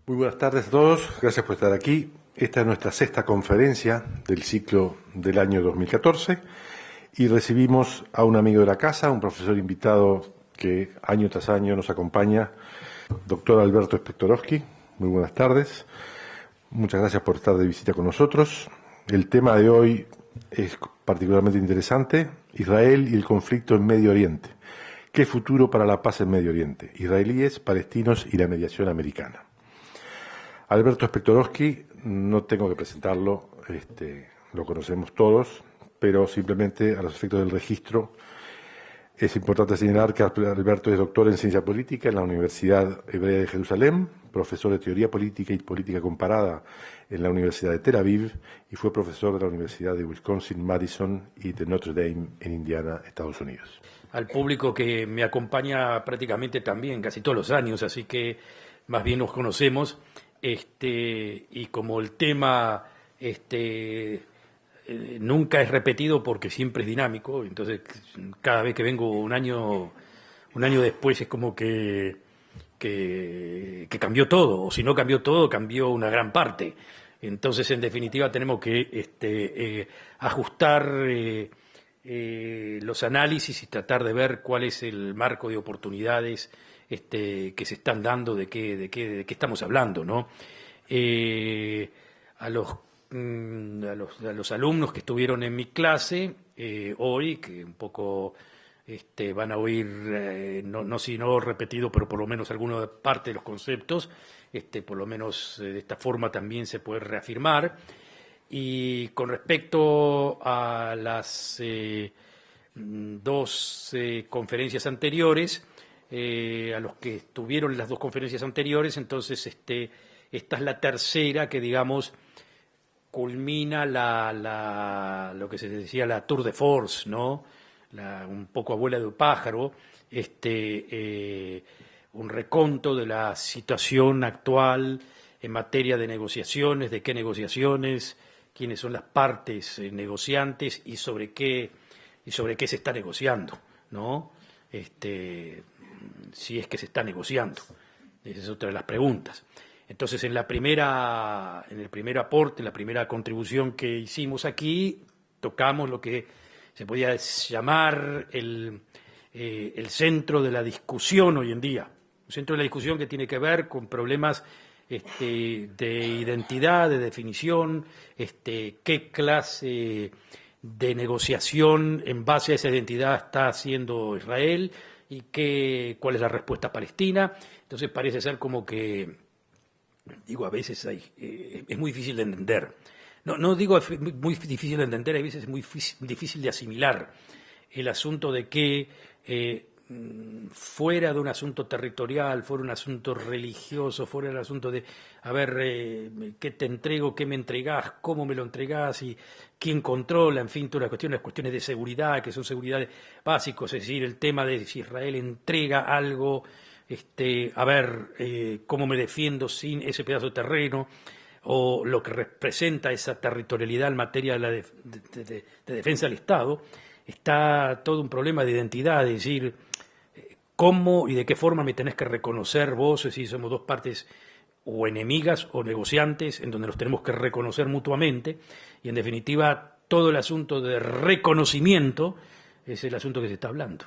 Muy buenas tardes a todos, gracias por estar aquí. Esta es nuestra sexta conferencia del ciclo del año 2014 y recibimos a un amigo de la casa, un profesor invitado que año tras año nos acompaña, doctor Alberto Spectorowski. Muy buenas tardes, muchas gracias por estar de visita con nosotros. El tema de hoy es particularmente interesante, Israel y el conflicto en Medio Oriente. ¿Qué futuro para la paz en Medio Oriente? Israelíes, palestinos y la mediación americana. Alberto Spectorowski, no tengo que presentarlo, lo conocemos todos, pero simplemente a los efectos del registro es importante señalar que Alberto es doctor en Ciencia Política en la Universidad Hebrea de Jerusalén, profesor de Teoría Política y Política Comparada en la Universidad de Tel Aviv y fue profesor de la Universidad de Wisconsin-Madison y de Notre Dame en Indiana, Estados Unidos. Al público que me acompaña prácticamente también, casi todos los años, así que más bien nos conocemos. Y como el tema nunca es repetido porque siempre es dinámico, entonces cada vez que vengo un año después es como que cambió todo, o si no cambió todo, cambió una gran parte. Entonces, en definitiva, tenemos que ajustar los análisis y tratar de ver cuál es el marco de oportunidades que se están dando, de qué estamos hablando, ¿no? A los alumnos que estuvieron en mi clase hoy, que un poco van a oír, no si no repetido, pero por lo menos alguna parte de los conceptos, por lo menos de esta forma también se puede reafirmar. Y con respecto a las dos conferencias anteriores, a los que estuvieron en las dos conferencias anteriores, entonces esta es la tercera que, digamos, culmina lo que se decía la tour de force, ¿no? Un poco abuela de un pájaro, un reconto de la situación actual en materia de negociaciones, de qué negociaciones, quiénes son las partes negociantes y sobre qué se está negociando, ¿no? Si es que se está negociando. Esa es otra de las preguntas. Entonces, en el primer aporte, la primera contribución que hicimos aquí, tocamos lo que se podía llamar el centro de la discusión hoy en día. Un centro de la discusión que tiene que ver con problemas de identidad, de definición, qué clase de negociación en base a esa identidad está haciendo Israel y cuál es la respuesta palestina. Entonces parece ser como que, digo, a veces es muy difícil de entender. No digo muy difícil de entender, a veces es muy difícil de asimilar el asunto de que fuera de un asunto territorial, fuera de un asunto religioso, fuera del asunto de, a ver, qué te entrego, qué me entregás, cómo me lo entregás y quién controla, en fin, todas las cuestiones de seguridad, que son seguridades básicos, es decir, el tema de si Israel entrega algo, a ver, cómo me defiendo sin ese pedazo de terreno, o lo que representa esa territorialidad en materia de defensa del Estado. Está todo un problema de identidad, es decir, cómo y de qué forma me tenés que reconocer vos, es decir, somos dos partes o enemigas o negociantes en donde nos tenemos que reconocer mutuamente y en definitiva todo el asunto de reconocimiento es el asunto que se está hablando.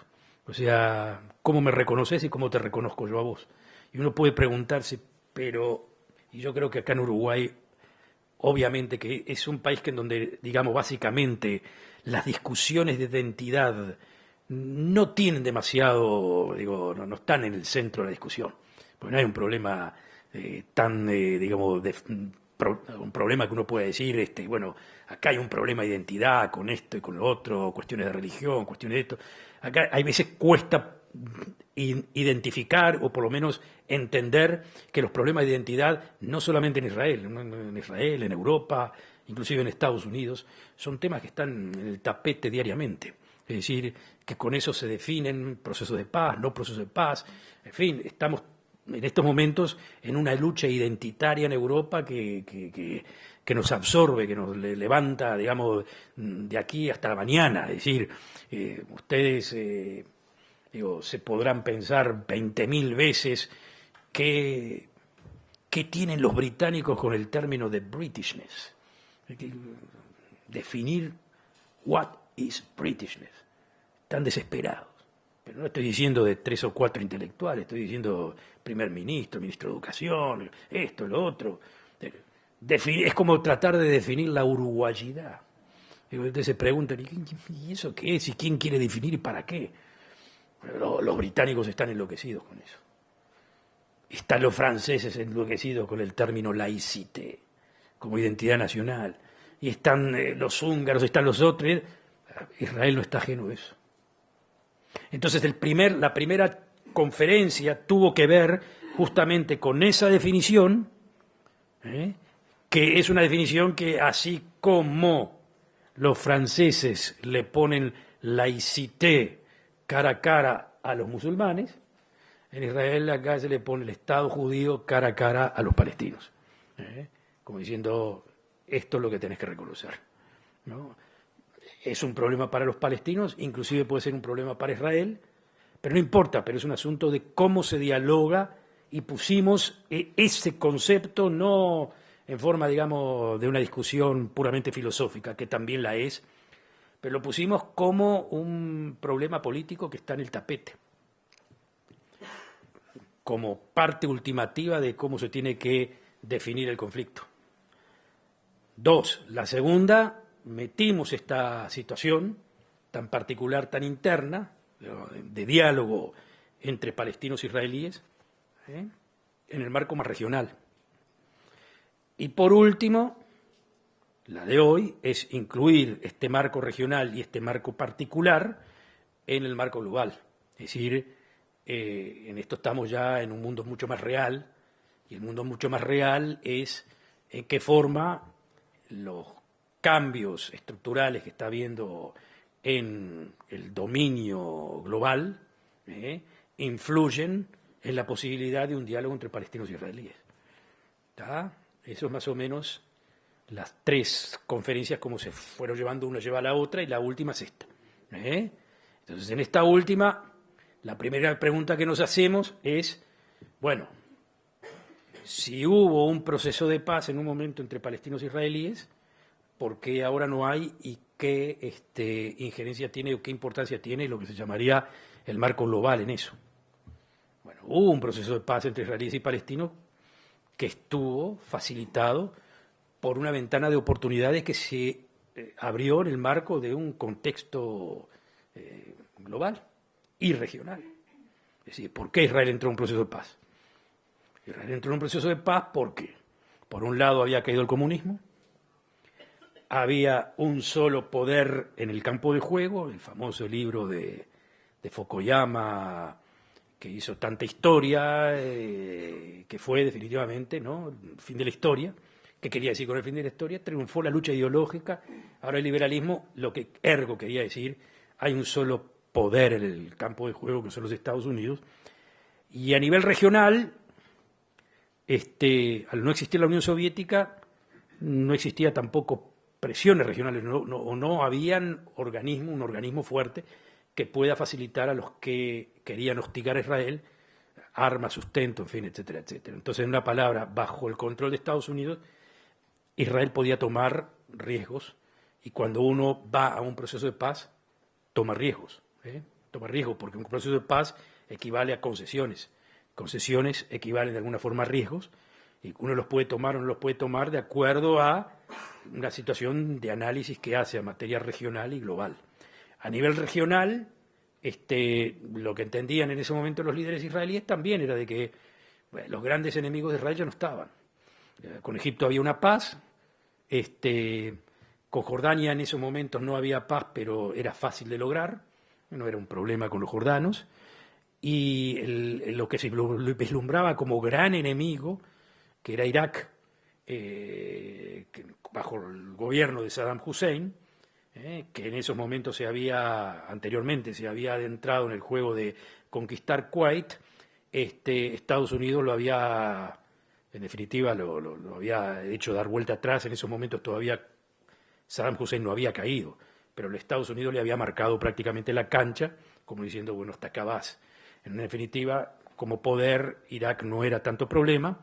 O sea, cómo me reconoces y cómo te reconozco yo a vos. Y uno puede preguntarse, pero, y yo creo que acá en Uruguay, obviamente que es un país que en donde, digamos, básicamente las discusiones de identidad no tienen demasiado, digo, no están en el centro de la discusión, porque no hay un problema digamos, un problema que uno puede decir, bueno, acá hay un problema de identidad con esto y con lo otro, cuestiones de religión, cuestiones de esto. Acá hay veces cuesta identificar o por lo menos entender que los problemas de identidad, no solamente en Israel, en Europa, inclusive en Estados Unidos, son temas que están en el tapete diariamente. Es decir, que con eso se definen procesos de paz, no procesos de paz. En fin, estamos en estos momentos en una lucha identitaria en Europa que nos absorbe, que nos levanta, digamos, de aquí hasta la mañana. Es decir, ustedes, se podrán pensar 20.000 veces qué ¿qué tienen los británicos con el término de Britishness? Definir what is Britishness. Están desesperados. Pero no estoy diciendo de 3 o 4 intelectuales, estoy diciendo primer ministro, ministro de Educación, esto, lo otro. Es como tratar de definir la uruguayidad. Ustedes se preguntan, ¿y eso qué es? ¿Y quién quiere definir y para qué? Los británicos están enloquecidos con eso. Están los franceses enloquecidos con el término laïcité, como identidad nacional. Y están los húngaros, están los otros. Israel no está ajeno a eso. Entonces la primera conferencia tuvo que ver justamente con esa definición, que es una definición que así como los franceses le ponen laïcité cara a cara a los musulmanes, en Israel acá se le pone el Estado judío cara a cara a los palestinos, como diciendo, esto es lo que tenés que reconocer, ¿no? Es un problema para los palestinos, inclusive puede ser un problema para Israel, pero no importa, pero es un asunto de cómo se dialoga y pusimos ese concepto no en forma, digamos, de una discusión puramente filosófica, que también la es, pero lo pusimos como un problema político que está en el tapete, como parte ultimativa de cómo se tiene que definir el conflicto. 2, la segunda, metimos esta situación tan particular, tan interna, de diálogo entre palestinos e israelíes, en el marco más regional. Y por último, la de hoy es incluir este marco regional y este marco particular en el marco global. Es decir, en esto estamos ya en un mundo mucho más real, y el mundo mucho más real es en qué forma los cambios estructurales que está habiendo en el dominio global influyen en la posibilidad de un diálogo entre palestinos y israelíes. ¿Está? Eso es más o menos las 3 conferencias como se fueron llevando, una lleva a la otra, y la última es esta. Entonces, en esta última, la primera pregunta que nos hacemos es, bueno, si hubo un proceso de paz en un momento entre palestinos e israelíes, ¿por qué ahora no hay y qué injerencia tiene o qué importancia tiene lo que se llamaría el marco global en eso? Bueno, hubo un proceso de paz entre israelíes y palestinos que estuvo facilitado por una ventana de oportunidades que se abrió en el marco de un contexto global y regional. Es decir, ¿por qué Israel entró en un proceso de paz? Israel entró en un proceso de paz porque, por un lado, había caído el comunismo, había un solo poder en el campo de juego, el famoso libro de Fukuyama, que hizo tanta historia, que fue definitivamente, ¿no?, el fin de la historia. ¿Qué quería decir con el fin de la historia? Triunfó la lucha ideológica. Ahora el liberalismo, lo que ergo quería decir, hay un solo poder en el campo de juego, que son los Estados Unidos. Y a nivel regional, al no existir la Unión Soviética, no existía tampoco presiones regionales, no habían un organismo fuerte que pueda facilitar a los que querían hostigar a Israel armas, sustento, en fin, etcétera, etcétera. Entonces, en una palabra, bajo el control de Estados Unidos, Israel podía tomar riesgos, y cuando uno va a un proceso de paz, toma riesgos. Toma riesgos porque un proceso de paz equivale a concesiones. Concesiones equivalen de alguna forma a riesgos, y uno los puede tomar o no los puede tomar de acuerdo a una situación de análisis que hace a materia regional y global. A nivel regional, lo que entendían en ese momento los líderes israelíes también era de que los grandes enemigos de Israel ya no estaban. Con Egipto había una paz, con Jordania en esos momentos no había paz, pero era fácil de lograr, no era un problema con los jordanos, y lo que se vislumbraba como gran enemigo, que era Irak, bajo el gobierno de Saddam Hussein, que en esos momentos anteriormente se había adentrado en el juego de conquistar Kuwait, Estados Unidos lo había, en definitiva, lo había hecho dar vuelta atrás. En esos momentos todavía Saddam Hussein no había caído, pero los Estados Unidos le había marcado prácticamente la cancha, como diciendo, bueno, hasta acá vas. En definitiva, como poder, Irak no era tanto problema,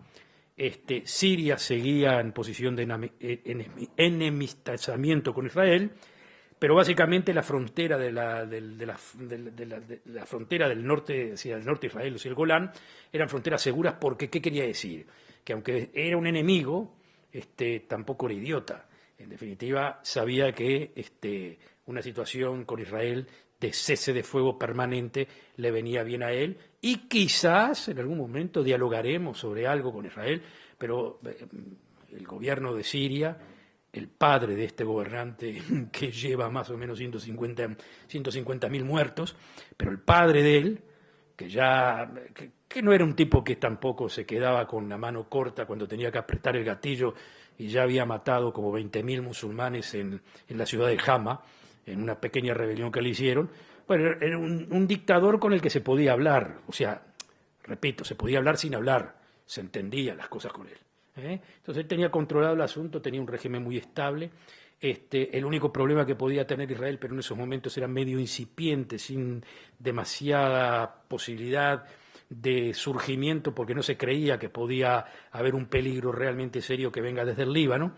Siria seguía en posición de enemistamiento con Israel, pero básicamente la frontera la frontera del norte, hacia el norte de Israel, o sea, el Golán, eran fronteras seguras porque, ¿qué quería decir? Que aunque era un enemigo, tampoco era idiota. En definitiva, sabía que una situación con Israel de cese de fuego permanente le venía bien a él, y quizás en algún momento dialogaremos sobre algo con Israel, pero el gobierno de Siria, el padre de este gobernante que lleva más o menos 150.000 muertos, pero el padre de él, que no era un tipo que tampoco se quedaba con la mano corta cuando tenía que apretar el gatillo, y ya había matado como 20.000 musulmanes en la ciudad de Hama, en una pequeña rebelión que le hicieron. Bueno, era un dictador con el que se podía hablar, o sea, repito, se podía hablar sin hablar, se entendían las cosas con él. Entonces él tenía controlado el asunto, tenía un régimen muy estable. El único problema que podía tener Israel, pero en esos momentos era medio incipiente, sin demasiada posibilidad de surgimiento, porque no se creía que podía haber un peligro realmente serio que venga desde el Líbano,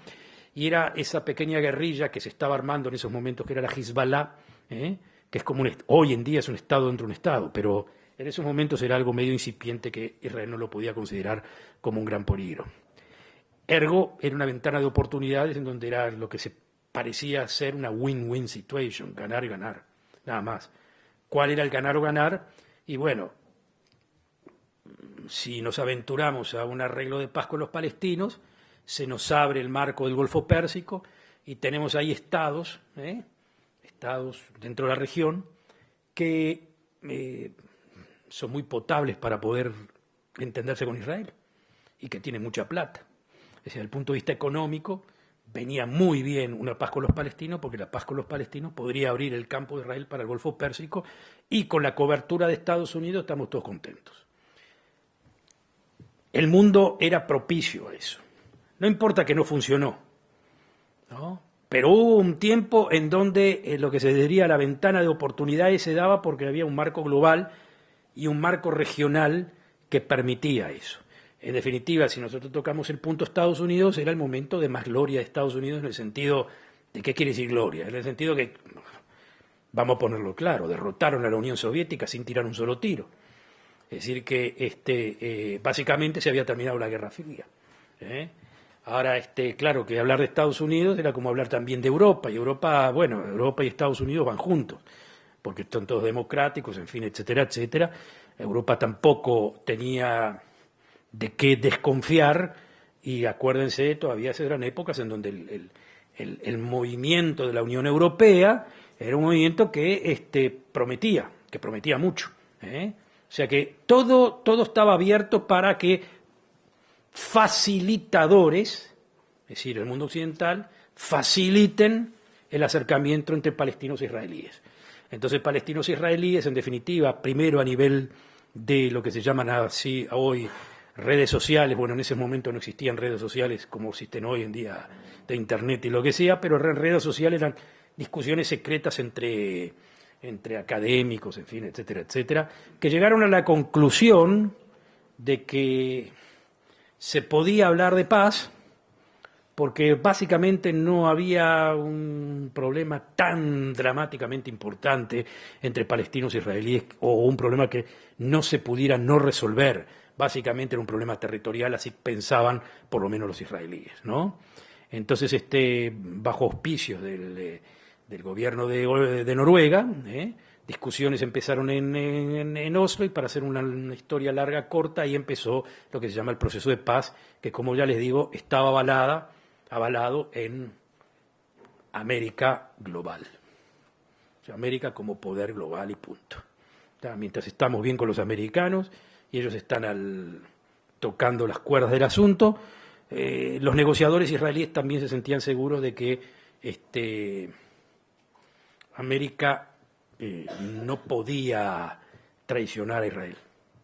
y era esa pequeña guerrilla que se estaba armando en esos momentos, que era la Hezbollah, que es como hoy en día es un estado dentro de un estado, pero en esos momentos era algo medio incipiente que Israel no lo podía considerar como un gran peligro. Ergo, era una ventana de oportunidades en donde era lo que se parecía ser una win-win situation, ganar y ganar, nada más. ¿Cuál era el ganar o ganar? Y bueno, si nos aventuramos a un arreglo de paz con los palestinos, se nos abre el marco del Golfo Pérsico y tenemos ahí estados dentro de la región que son muy potables para poder entenderse con Israel y que tienen mucha plata. Es decir, desde el punto de vista económico, venía muy bien una paz con los palestinos, porque la paz con los palestinos podría abrir el campo de Israel para el Golfo Pérsico, y con la cobertura de Estados Unidos estamos todos contentos. El mundo era propicio a eso. No importa que no funcionó, ¿no? Pero hubo un tiempo en donde lo que se diría la ventana de oportunidades se daba porque había un marco global y un marco regional que permitía eso. En definitiva, si nosotros tocamos el punto Estados Unidos, era el momento de más gloria de Estados Unidos, en el sentido de, ¿qué quiere decir gloria? En el sentido que, vamos a ponerlo claro, derrotaron a la Unión Soviética sin tirar un solo tiro. Es decir, que básicamente se había terminado la Guerra Fría. Ahora, claro, que hablar de Estados Unidos era como hablar también de Europa, y Europa y Estados Unidos van juntos, porque son todos democráticos, en fin, etcétera, etcétera. Europa tampoco tenía de qué desconfiar, y acuérdense, todavía eran épocas en donde el movimiento de la Unión Europea era un movimiento que prometía mucho. O sea que todo estaba abierto para que facilitadores, es decir, el mundo occidental, faciliten el acercamiento entre palestinos e israelíes. Entonces, palestinos e israelíes, en definitiva, primero a nivel de lo que se llaman así hoy redes sociales. Bueno, en ese momento no existían redes sociales como existen hoy en día, de internet y lo que sea, pero redes sociales eran discusiones secretas entre académicos, en fin, etcétera, etcétera, que llegaron a la conclusión de que se podía hablar de paz porque básicamente no había un problema tan dramáticamente importante entre palestinos e israelíes, o un problema que no se pudiera no resolver. Básicamente era un problema territorial, así pensaban por lo menos los israelíes, ¿no? Entonces, bajo auspicios del gobierno de Noruega, discusiones empezaron en Oslo, y para hacer una historia larga, corta, ahí empezó lo que se llama el proceso de paz, que, como ya les digo, estaba avalado en América global. O sea, América como poder global y punto. O sea, mientras estamos bien con los americanos y ellos están tocando las cuerdas del asunto, los negociadores israelíes también se sentían seguros de que América no podía traicionar a Israel.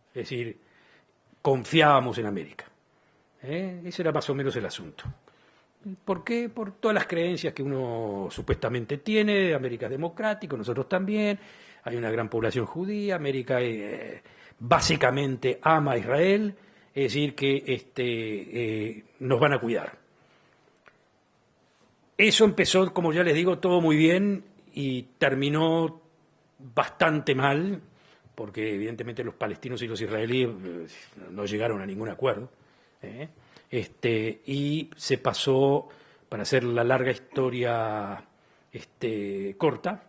Es decir, confiábamos en América. Ese era más o menos el asunto. ¿Por qué? Por todas las creencias que uno supuestamente tiene. América es democrático, nosotros también. Hay una gran población judía. América básicamente ama a Israel. es decir, que nos van a cuidar. Eso empezó, como ya les digo, todo muy bien y terminó bastante mal, porque evidentemente los palestinos y los israelíes no llegaron a ningún acuerdo, y se pasó, para hacer la larga historia corta,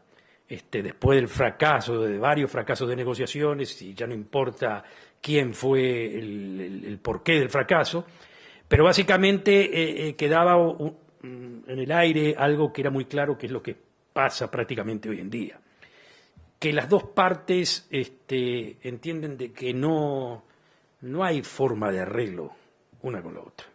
después del fracaso, de varios fracasos de negociaciones, y ya no importa quién fue el porqué del fracaso, pero básicamente quedaba en el aire algo que era muy claro, que es lo que pasa prácticamente hoy en día. Que las dos partes entienden de que no hay forma de arreglo una con la otra.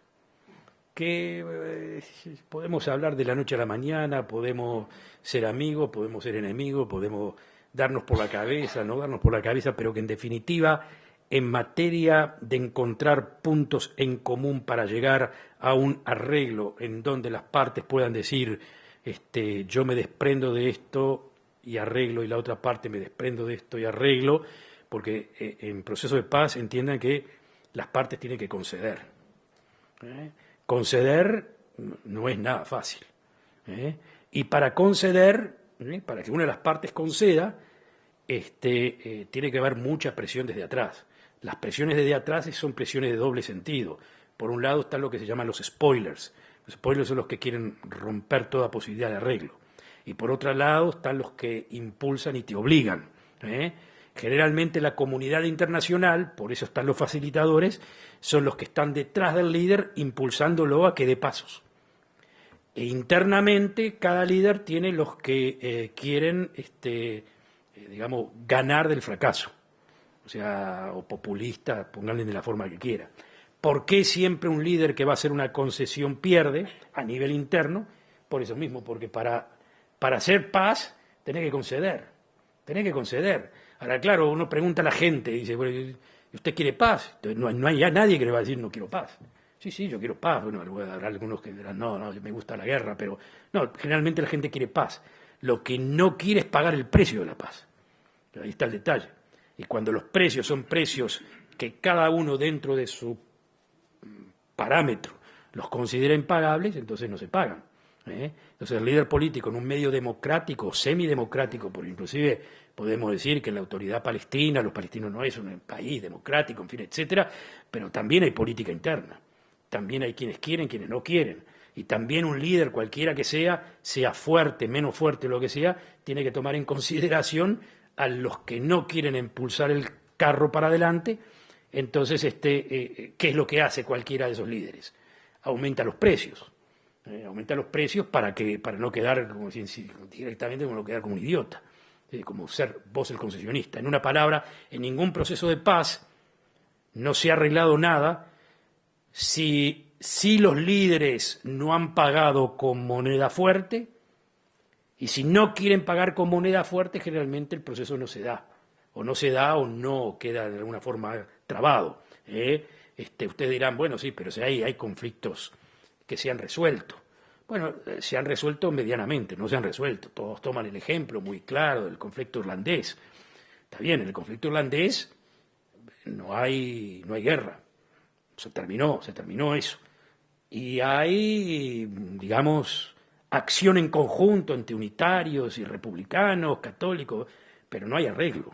Que podemos hablar de la noche a la mañana, podemos ser amigos, podemos ser enemigos, podemos darnos por la cabeza, no darnos por la cabeza, pero que en definitiva, en materia de encontrar puntos en común para llegar a un arreglo en donde las partes puedan decir, yo me desprendo de esto y arreglo, y la otra parte me desprendo de esto y arreglo, porque en proceso de paz entiendan que las partes tienen que conceder. Conceder no es nada fácil. Y para conceder, para que una de las partes conceda, tiene que haber mucha presión desde atrás. Las presiones desde atrás son presiones de doble sentido. Por un lado están lo que se llaman los spoilers. Los spoilers son los que quieren romper toda posibilidad de arreglo. Y por otro lado están los que impulsan y te obligan. Generalmente la comunidad internacional, por eso están los facilitadores, son los que están detrás del líder impulsándolo a que dé pasos. E internamente cada líder tiene los que quieren, digamos, ganar del fracaso. O sea, o populista, pónganle de la forma que quiera. ¿Por qué siempre un líder que va a hacer una concesión pierde a nivel interno? Por eso mismo, porque para hacer paz tenés que conceder. Tenés que conceder. Ahora, claro, uno pregunta a la gente y dice, bueno, ¿usted quiere paz? Entonces, no hay ya nadie que le va a decir no quiero paz. Sí, yo quiero paz. Bueno, habrá algunos que dirán, no, me gusta la guerra, pero no, generalmente la gente quiere paz. Lo que no quiere es pagar el precio de la paz. Ahí está el detalle. Y cuando los precios son precios que cada uno dentro de su parámetro los considera impagables, entonces no se pagan. Entonces el líder político en un medio democrático, semidemocrático, porque inclusive podemos decir que en la autoridad palestina, los palestinos no es un país democrático, en fin, etcétera, pero también hay política interna. También hay quienes quieren, quienes no quieren. Y también un líder, cualquiera que sea fuerte, menos fuerte, lo que sea, tiene que tomar en consideración a los que no quieren impulsar el carro para adelante. Entonces, ¿qué es lo que hace cualquiera de esos líderes? Aumenta los precios. Aumenta los precios para no quedar directamente como no quedar como un idiota, como ser vos el concesionista. En una palabra, en ningún proceso de paz no se ha arreglado nada si los líderes no han pagado con moneda fuerte. Y si no quieren pagar con moneda fuerte, generalmente el proceso no se da. O no se da o no queda de alguna forma trabado. Ustedes dirán, bueno, sí, pero si hay conflictos que se han resuelto. Bueno, se han resuelto medianamente, no se han resuelto. Todos toman el ejemplo muy claro del conflicto irlandés. Está bien, en el conflicto irlandés no hay guerra. Se terminó eso. Y hay, digamos, acción en conjunto entre unitarios y republicanos, católicos, pero no hay arreglo.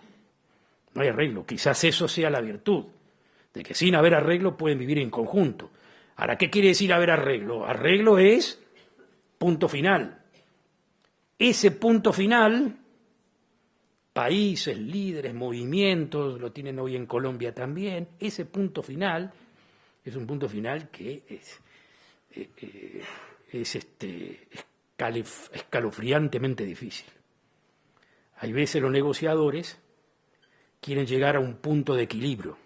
No hay arreglo. Quizás eso sea la virtud, de que sin haber arreglo pueden vivir en conjunto. Ahora, ¿qué quiere decir haber arreglo? Arreglo es punto final. Ese punto final, países, líderes, movimientos, lo tienen hoy en Colombia también, ese punto final es un punto final que es escalofriantemente difícil. Hay veces los negociadores quieren llegar a un punto de equilibrio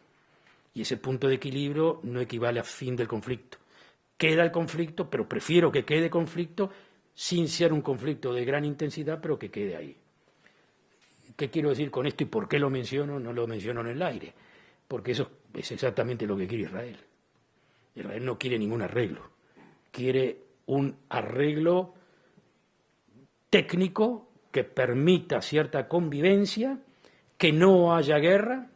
y ese punto de equilibrio no equivale a fin del conflicto. Queda el conflicto, pero prefiero que quede conflicto sin ser un conflicto de gran intensidad, pero que quede ahí. ¿Qué quiero decir con esto y por qué lo menciono? No lo menciono en el aire, porque eso es exactamente lo que quiere Israel. Israel no quiere ningún arreglo, quiere un arreglo técnico que permita cierta convivencia, que no haya guerra,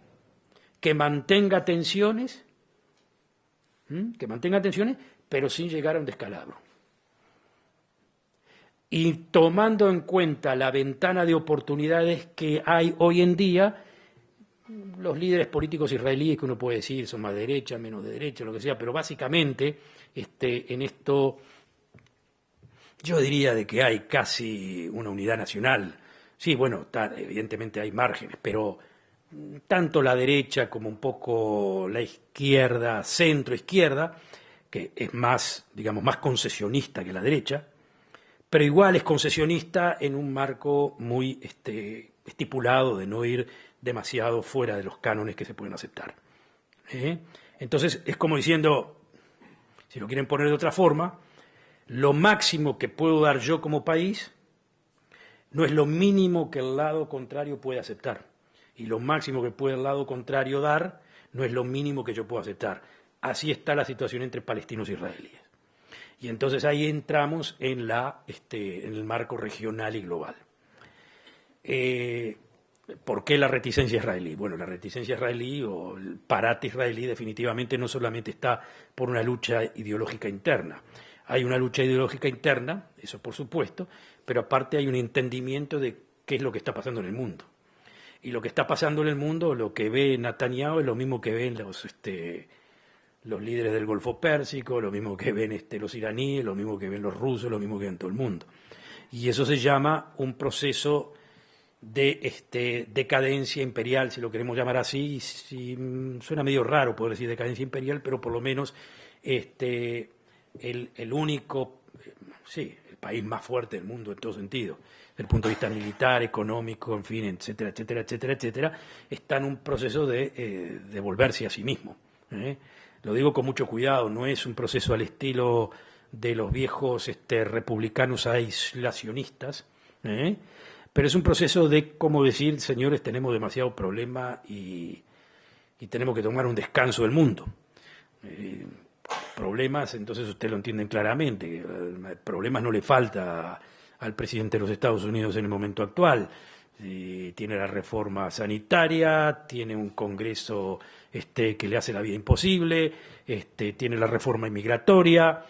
que mantenga tensiones, que mantenga tensiones, pero sin llegar a un descalabro. Y tomando en cuenta la ventana de oportunidades que hay hoy en día, los líderes políticos israelíes, que uno puede decir son más de derecha, menos de derecha, lo que sea, pero básicamente en esto yo diría de que hay casi una unidad nacional. Sí, bueno, evidentemente hay márgenes, pero tanto la derecha como un poco la izquierda, centro-izquierda, que es más, digamos, más concesionista que la derecha, pero igual es concesionista en un marco muy estipulado de no ir demasiado fuera de los cánones que se pueden aceptar. Entonces es como diciendo, si lo quieren poner de otra forma, lo máximo que puedo dar yo como país no es lo mínimo que el lado contrario puede aceptar. Y lo máximo que puede el lado contrario dar no es lo mínimo que yo puedo aceptar. Así está la situación entre palestinos e israelíes. Y entonces ahí entramos en el marco regional y global. ¿Por qué la reticencia israelí? Bueno, la reticencia israelí o el parate israelí definitivamente no solamente está por una lucha ideológica interna. Hay una lucha ideológica interna, eso por supuesto, pero aparte hay un entendimiento de qué es lo que está pasando en el mundo. Y lo que está pasando en el mundo, lo que ve Netanyahu es lo mismo que ven los líderes del Golfo Pérsico, lo mismo que ven los iraníes, lo mismo que ven los rusos, lo mismo que ven todo el mundo. Y eso se llama un proceso de decadencia imperial, si lo queremos llamar así. Suena medio raro poder decir decadencia imperial, pero por lo menos el único, sí, el país más fuerte del mundo en todo sentido, desde el punto de vista militar, económico, en fin, etcétera, etcétera, etcétera, etcétera, está en un proceso de volverse a sí mismo. Lo digo con mucho cuidado, no es un proceso al estilo de los viejos republicanos aislacionistas, pero es un proceso de, como decir, señores, tenemos demasiado problema y tenemos que tomar un descanso del mundo. Problemas, entonces ustedes lo entienden claramente, problemas no le falta al presidente de los Estados Unidos en el momento actual. Tiene la reforma sanitaria, tiene un Congreso que le hace la vida imposible, tiene la reforma inmigratoria,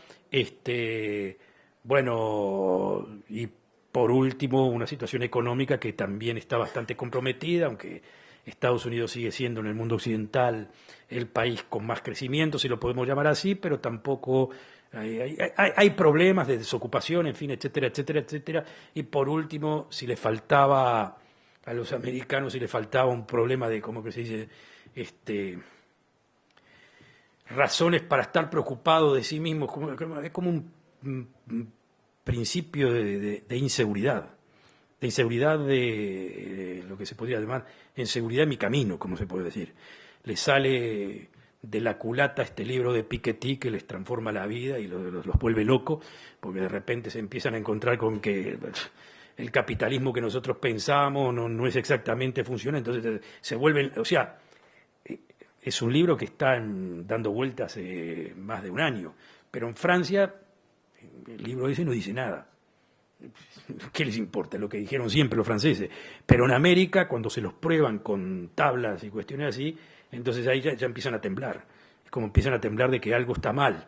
bueno, y por último una situación económica que también está bastante comprometida, aunque Estados Unidos sigue siendo en el mundo occidental el país con más crecimiento, si lo podemos llamar así, pero tampoco hay problemas de desocupación, en fin, etcétera, etcétera, etcétera. Y por último, si le faltaba a los americanos, si le faltaba un problema de, ¿cómo que se dice? Razones para estar preocupados de sí mismos, es como un principio de inseguridad. De inseguridad de lo que se podría llamar inseguridad en mi camino, como se puede decir. Les sale de la culata este libro de Piketty que les transforma la vida y los vuelve locos, porque de repente se empiezan a encontrar con que el capitalismo que nosotros pensamos no es exactamente funciona, entonces se vuelven, o sea, es un libro que está dando vueltas hace más de un año, pero en Francia el libro ese no dice nada. ¿Qué les importa? Lo que dijeron siempre los franceses. Pero en América, cuando se los prueban con tablas y cuestiones así, entonces ahí ya empiezan a temblar. Es como empiezan a temblar de que algo está mal.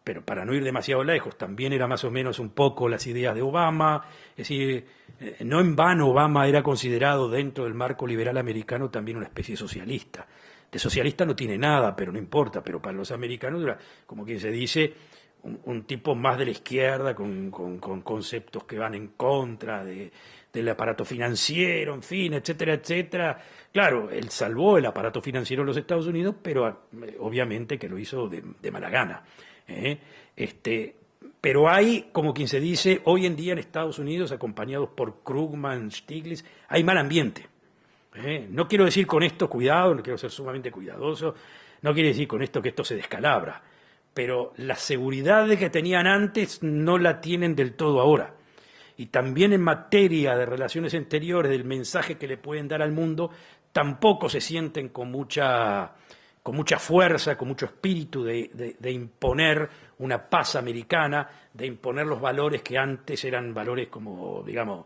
Pero para no ir demasiado lejos, también era más o menos un poco las ideas de Obama. Es decir, no en vano Obama era considerado dentro del marco liberal americano también una especie de socialista. De socialista no tiene nada, pero no importa. Pero para los americanos era, como quien se dice, un tipo más de la izquierda, con conceptos que van en contra del aparato financiero, en fin, etcétera, etcétera. Claro, él salvó el aparato financiero de los Estados Unidos, pero obviamente que lo hizo de mala gana. Pero hay, como quien se dice, hoy en día en Estados Unidos, acompañados por Krugman, Stiglitz, hay mal ambiente. No quiero decir con esto, cuidado, no quiero ser sumamente cuidadoso, no quiere decir con esto que esto se descalabra, pero la seguridad que tenían antes no la tienen del todo ahora. Y también en materia de relaciones exteriores, del mensaje que le pueden dar al mundo, tampoco se sienten con mucha fuerza, con mucho espíritu de imponer una paz americana, de imponer los valores que antes eran valores como, digamos,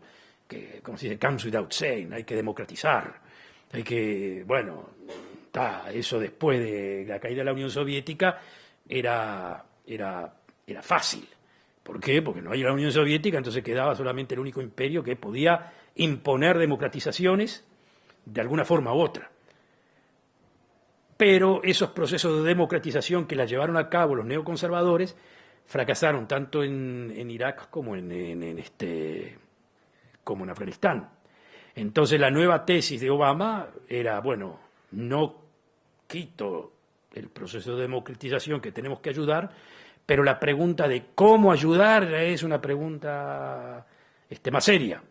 como se dice, comes without saying, hay que democratizar, hay que, bueno, eso después de la caída de la Unión Soviética era fácil. ¿Por qué? Porque no hay la Unión Soviética, entonces quedaba solamente el único imperio que podía imponer democratizaciones de alguna forma u otra. Pero esos procesos de democratización que la llevaron a cabo los neoconservadores fracasaron tanto en Irak como en Afganistán. Entonces la nueva tesis de Obama era, bueno, no quito el proceso de democratización, que tenemos que ayudar, pero la pregunta de cómo ayudar es una pregunta más seria.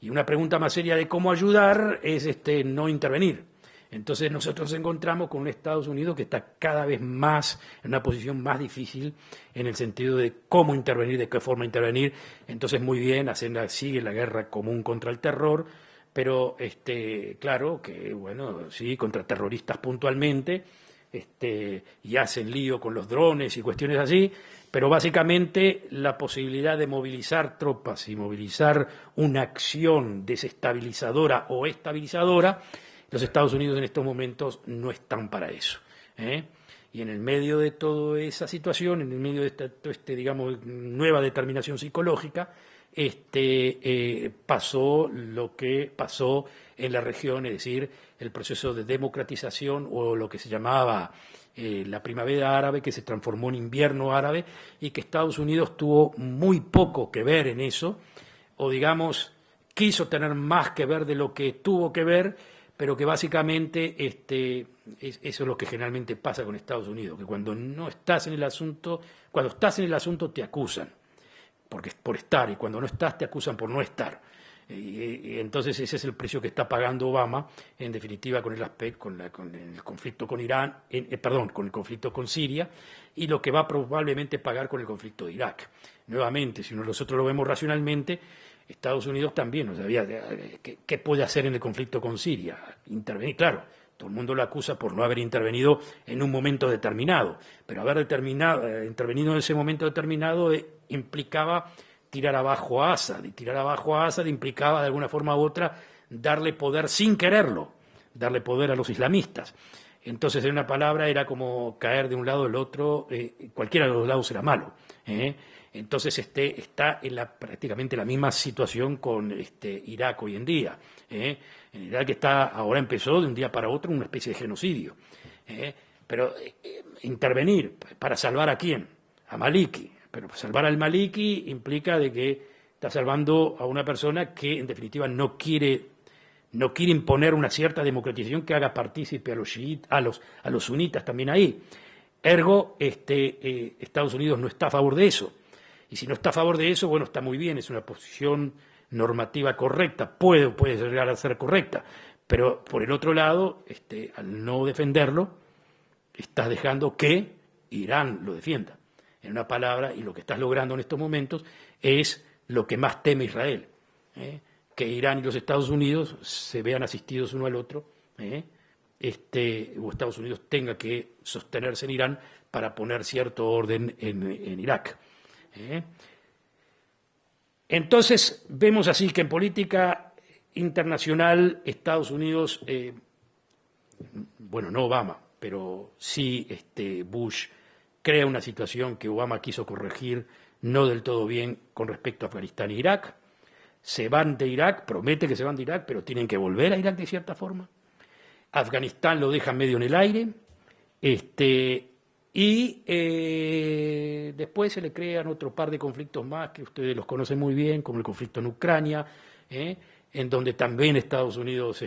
Y una pregunta más seria de cómo ayudar es no intervenir. Entonces nosotros nos encontramos con un Estados Unidos que está cada vez más en una posición más difícil en el sentido de cómo intervenir, de qué forma intervenir. Entonces muy bien, sigue la guerra común contra el terror, pero claro que, bueno, sí, contra terroristas puntualmente, y hacen lío con los drones y cuestiones así, pero básicamente la posibilidad de movilizar tropas y movilizar una acción desestabilizadora o estabilizadora, los Estados Unidos en estos momentos no están para eso. Y en el medio de toda esa situación, en el medio de digamos, nueva determinación psicológica, pasó lo que pasó en la región, es decir, el proceso de democratización o lo que se llamaba la primavera árabe, que se transformó en invierno árabe, y que Estados Unidos tuvo muy poco que ver en eso, o digamos, quiso tener más que ver de lo que tuvo que ver, pero que básicamente eso es lo que generalmente pasa con Estados Unidos, que cuando no estás en el asunto, cuando estás en el asunto te acusan por estar, y cuando no estás te acusan por no estar. Y entonces ese es el precio que está pagando Obama, en definitiva, con el conflicto con Irán, con el conflicto con Siria, y lo que va probablemente pagar con el conflicto de Irak. Nuevamente, si nosotros lo vemos racionalmente, Estados Unidos también, ¿qué puede hacer en el conflicto con Siria? Intervenir, claro. Todo el mundo lo acusa por no haber intervenido en un momento determinado, pero haber intervenido en ese momento determinado implicaba tirar abajo a Assad, y tirar abajo a Assad implicaba de alguna forma u otra darle poder sin quererlo, darle poder a los islamistas. Entonces, en una palabra, era como caer de un lado al otro, cualquiera de los lados era malo. Entonces está en prácticamente la misma situación con Irak hoy en día. En Irak ahora empezó de un día para otro una especie de genocidio. Pero intervenir para salvar ¿a quién? A Maliki. Pero salvar al Maliki implica de que está salvando a una persona que en definitiva no quiere imponer una cierta democratización que haga partícipe a los sunitas también ahí. Ergo, Estados Unidos no está a favor de eso. Y si no está a favor de eso, bueno, está muy bien, es una posición normativa correcta, puede llegar a ser correcta, pero por el otro lado, al no defenderlo, estás dejando que Irán lo defienda. En una palabra, y lo que estás logrando en estos momentos es lo que más teme Israel, que Irán y los Estados Unidos se vean asistidos uno al otro, o Estados Unidos tenga que sostenerse en Irán para poner cierto orden en Irak. Entonces vemos así que en política internacional Estados Unidos, no Obama, pero sí Bush crea una situación que Obama quiso corregir no del todo bien con respecto a Afganistán e Irak. Se van de Irak, promete que se van de Irak, pero tienen que volver a Irak de cierta forma. Afganistán lo deja medio en el aire, y después se le crean otro par de conflictos más que ustedes los conocen muy bien, como el conflicto en Ucrania, en donde también Estados Unidos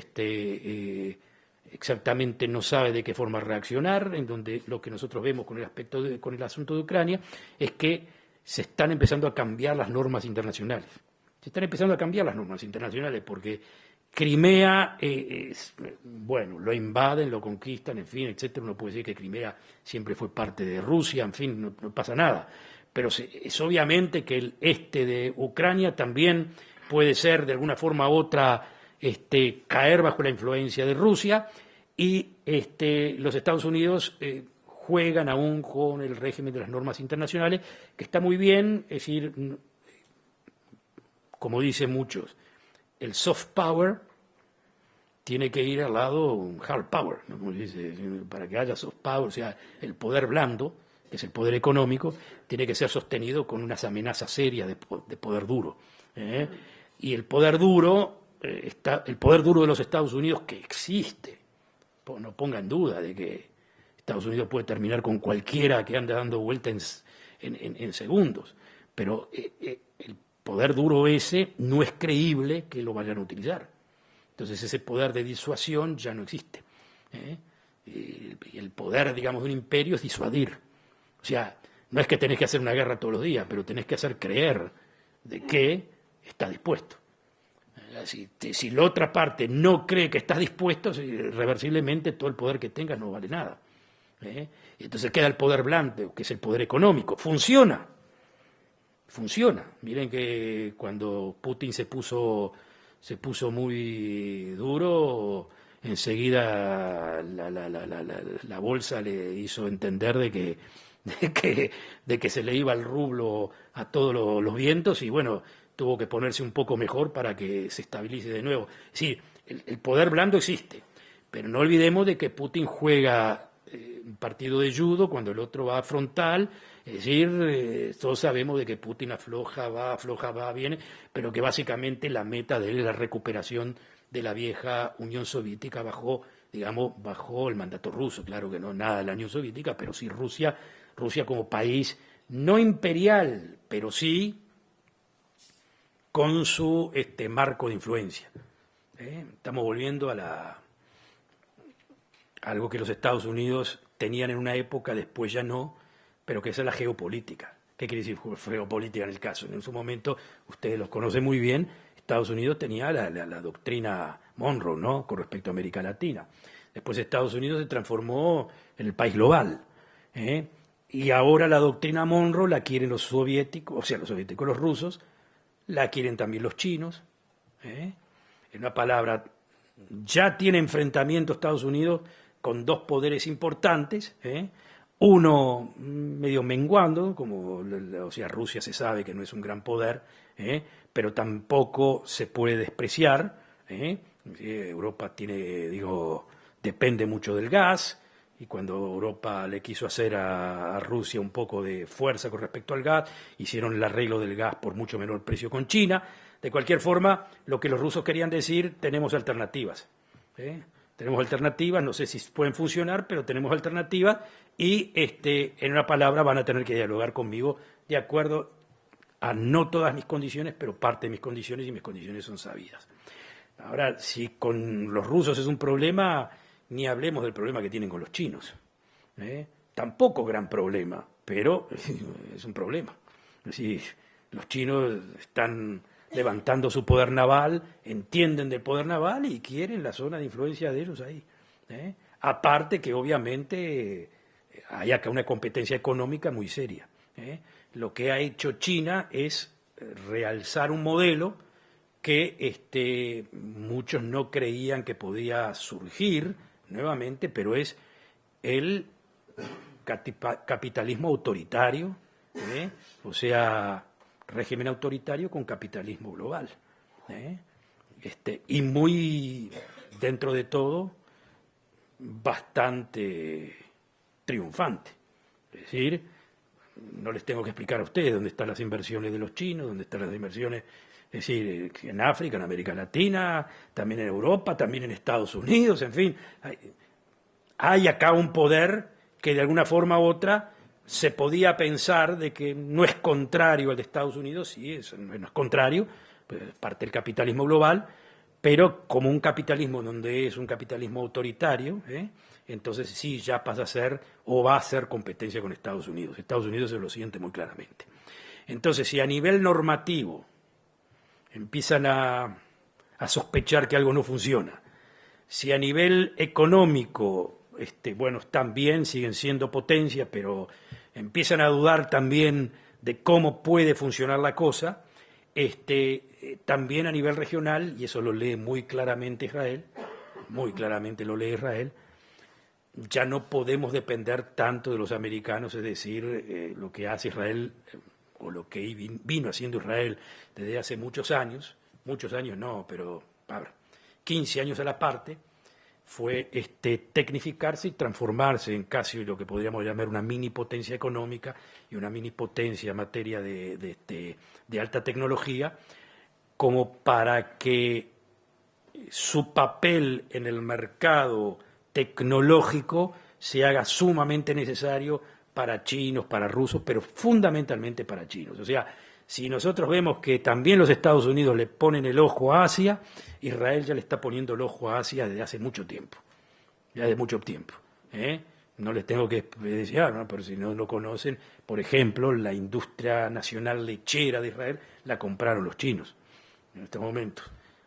exactamente no sabe de qué forma reaccionar, en donde lo que nosotros vemos con el asunto de Ucrania es que se están empezando a cambiar las normas internacionales. Se están empezando a cambiar las normas internacionales porque Crimea, lo invaden, lo conquistan, en fin, etcétera. Uno puede decir que Crimea siempre fue parte de Rusia, en fin, no pasa nada. Pero es obviamente que el este de Ucrania también puede ser, de alguna forma u otra, caer bajo la influencia de Rusia, y los Estados Unidos juegan aún con el régimen de las normas internacionales, que está muy bien, es decir, como dicen muchos, el soft power tiene que ir al lado un hard power, ¿no? Como se dice, para que haya soft power, o sea, el poder blando, que es el poder económico, tiene que ser sostenido con unas amenazas serias de poder duro. ¿Eh? Y el poder duro, el poder duro de los Estados Unidos, que existe, no ponga en duda de que Estados Unidos puede terminar con cualquiera que ande dando vuelta en segundos, pero el poder duro ese no es creíble que lo vayan a utilizar. Entonces ese poder de disuasión ya no existe. Y el poder, digamos, de un imperio es disuadir. O sea, no es que tenés que hacer una guerra todos los días, pero tenés que hacer creer de que está dispuesto. Si la otra parte no cree que estás dispuesto, irreversiblemente todo el poder que tengas no vale nada. Y entonces queda el poder blando, que es el poder económico. Funciona. Miren que cuando Putin se puso muy duro, enseguida la bolsa le hizo entender de que se le iba el rublo a todos los vientos y bueno, tuvo que ponerse un poco mejor para que se estabilice de nuevo. Sí, el poder blando existe, pero no olvidemos de que Putin juega un partido de judo cuando el otro va frontal. Es decir, todos sabemos de que Putin afloja, va, viene, pero que básicamente la meta de él es la recuperación de la vieja Unión Soviética bajo el mandato ruso. Claro que no nada de la Unión Soviética, pero sí Rusia como país no imperial, pero sí con su marco de influencia. Estamos volviendo a algo que los Estados Unidos tenían en una época, después ya no, pero que esa es la geopolítica. ¿Qué quiere decir geopolítica en el caso? En su momento, ustedes los conocen muy bien, Estados Unidos tenía la doctrina Monroe, ¿no?, con respecto a América Latina. Después Estados Unidos se transformó en el país global. Y ahora la doctrina Monroe la quieren los soviéticos, o sea, los rusos, la quieren también los chinos. En una palabra, ya tiene enfrentamiento Estados Unidos con dos poderes importantes, uno medio menguando, o sea, Rusia se sabe que no es un gran poder, pero tampoco se puede despreciar. Europa depende mucho del gas, y cuando Europa le quiso hacer a Rusia un poco de fuerza con respecto al gas, hicieron el arreglo del gas por mucho menor precio con China. De cualquier forma, lo que los rusos querían decir, tenemos alternativas. Tenemos alternativas, no sé si pueden funcionar, pero tenemos alternativas y en una palabra van a tener que dialogar conmigo de acuerdo a no todas mis condiciones, pero parte de mis condiciones, y mis condiciones son sabidas. Ahora, si con los rusos es un problema, ni hablemos del problema que tienen con los chinos. Tampoco gran problema, pero es un problema. Es decir, los chinos están levantando su poder naval, entienden del poder naval y quieren la zona de influencia de ellos ahí. Aparte que obviamente hay acá una competencia económica muy seria. Lo que ha hecho China es realzar un modelo que muchos no creían que podía surgir nuevamente, pero es el capitalismo autoritario, o sea, régimen autoritario con capitalismo global, y muy, dentro de todo, bastante triunfante. Es decir, no les tengo que explicar a ustedes dónde están las inversiones de los chinos, dónde están las inversiones, es decir, en África, en América Latina, también en Europa, también en Estados Unidos, en fin. Hay acá un poder que de alguna forma u otra se podía pensar de que no es contrario al de Estados Unidos, sí, no es contrario, pues parte del capitalismo global, pero como un capitalismo donde es un capitalismo autoritario, entonces sí ya pasa a ser o va a ser competencia con Estados Unidos. Estados Unidos se lo siente muy claramente. Entonces, si a nivel normativo empiezan a sospechar que algo no funciona, si a nivel económico, bueno, están bien, siguen siendo potencia, pero empiezan a dudar también de cómo puede funcionar la cosa, también a nivel regional, y eso lo lee muy claramente Israel, muy claramente lo lee Israel, ya no podemos depender tanto de los americanos, es decir, lo que hace Israel, o lo que vino haciendo Israel desde hace muchos años no, pero 15 años a la parte, fue tecnificarse y transformarse en casi lo que podríamos llamar una mini potencia económica y una mini potencia en materia de alta tecnología, como para que su papel en el mercado tecnológico se haga sumamente necesario para chinos, para rusos, pero fundamentalmente para chinos. O sea, si nosotros vemos que también los Estados Unidos le ponen el ojo a Asia, Israel ya le está poniendo el ojo a Asia desde hace mucho tiempo, ya desde mucho tiempo. No les tengo que decir, ¿no? Pero si no lo conocen, por ejemplo, la industria nacional lechera de Israel la compraron los chinos en este momento.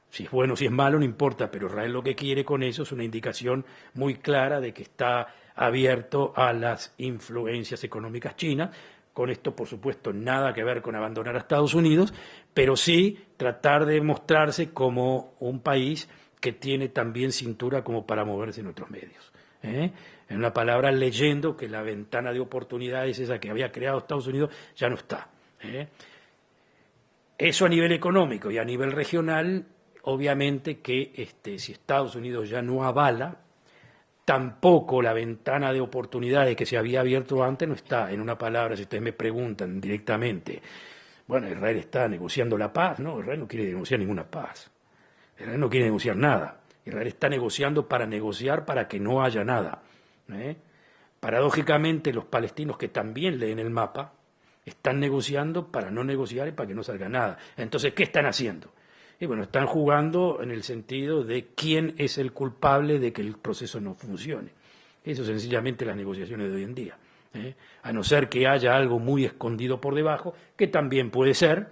Si es bueno o si es malo, no importa, pero Israel lo que quiere con eso es una indicación muy clara de que está abierto a las influencias económicas chinas. Con esto, por supuesto, nada que ver con abandonar a Estados Unidos, pero sí tratar de mostrarse como un país que tiene también cintura como para moverse en otros medios. En una palabra, leyendo que la ventana de oportunidades esa que había creado Estados Unidos ya no está. Eso a nivel económico y a nivel regional, obviamente que si Estados Unidos ya no avala, tampoco la ventana de oportunidades que se había abierto antes no está. En una palabra, si ustedes me preguntan directamente, bueno, Israel está negociando la paz. No, Israel no quiere negociar ninguna paz. Israel no quiere negociar nada. Israel está negociando para que no haya nada. Paradójicamente, los palestinos que también leen el mapa están negociando para no negociar y para que no salga nada. Entonces, ¿qué están haciendo? Y bueno, están jugando en el sentido de quién es el culpable de que el proceso no funcione. Eso sencillamente las negociaciones de hoy en día. A no ser que haya algo muy escondido por debajo, que también puede ser,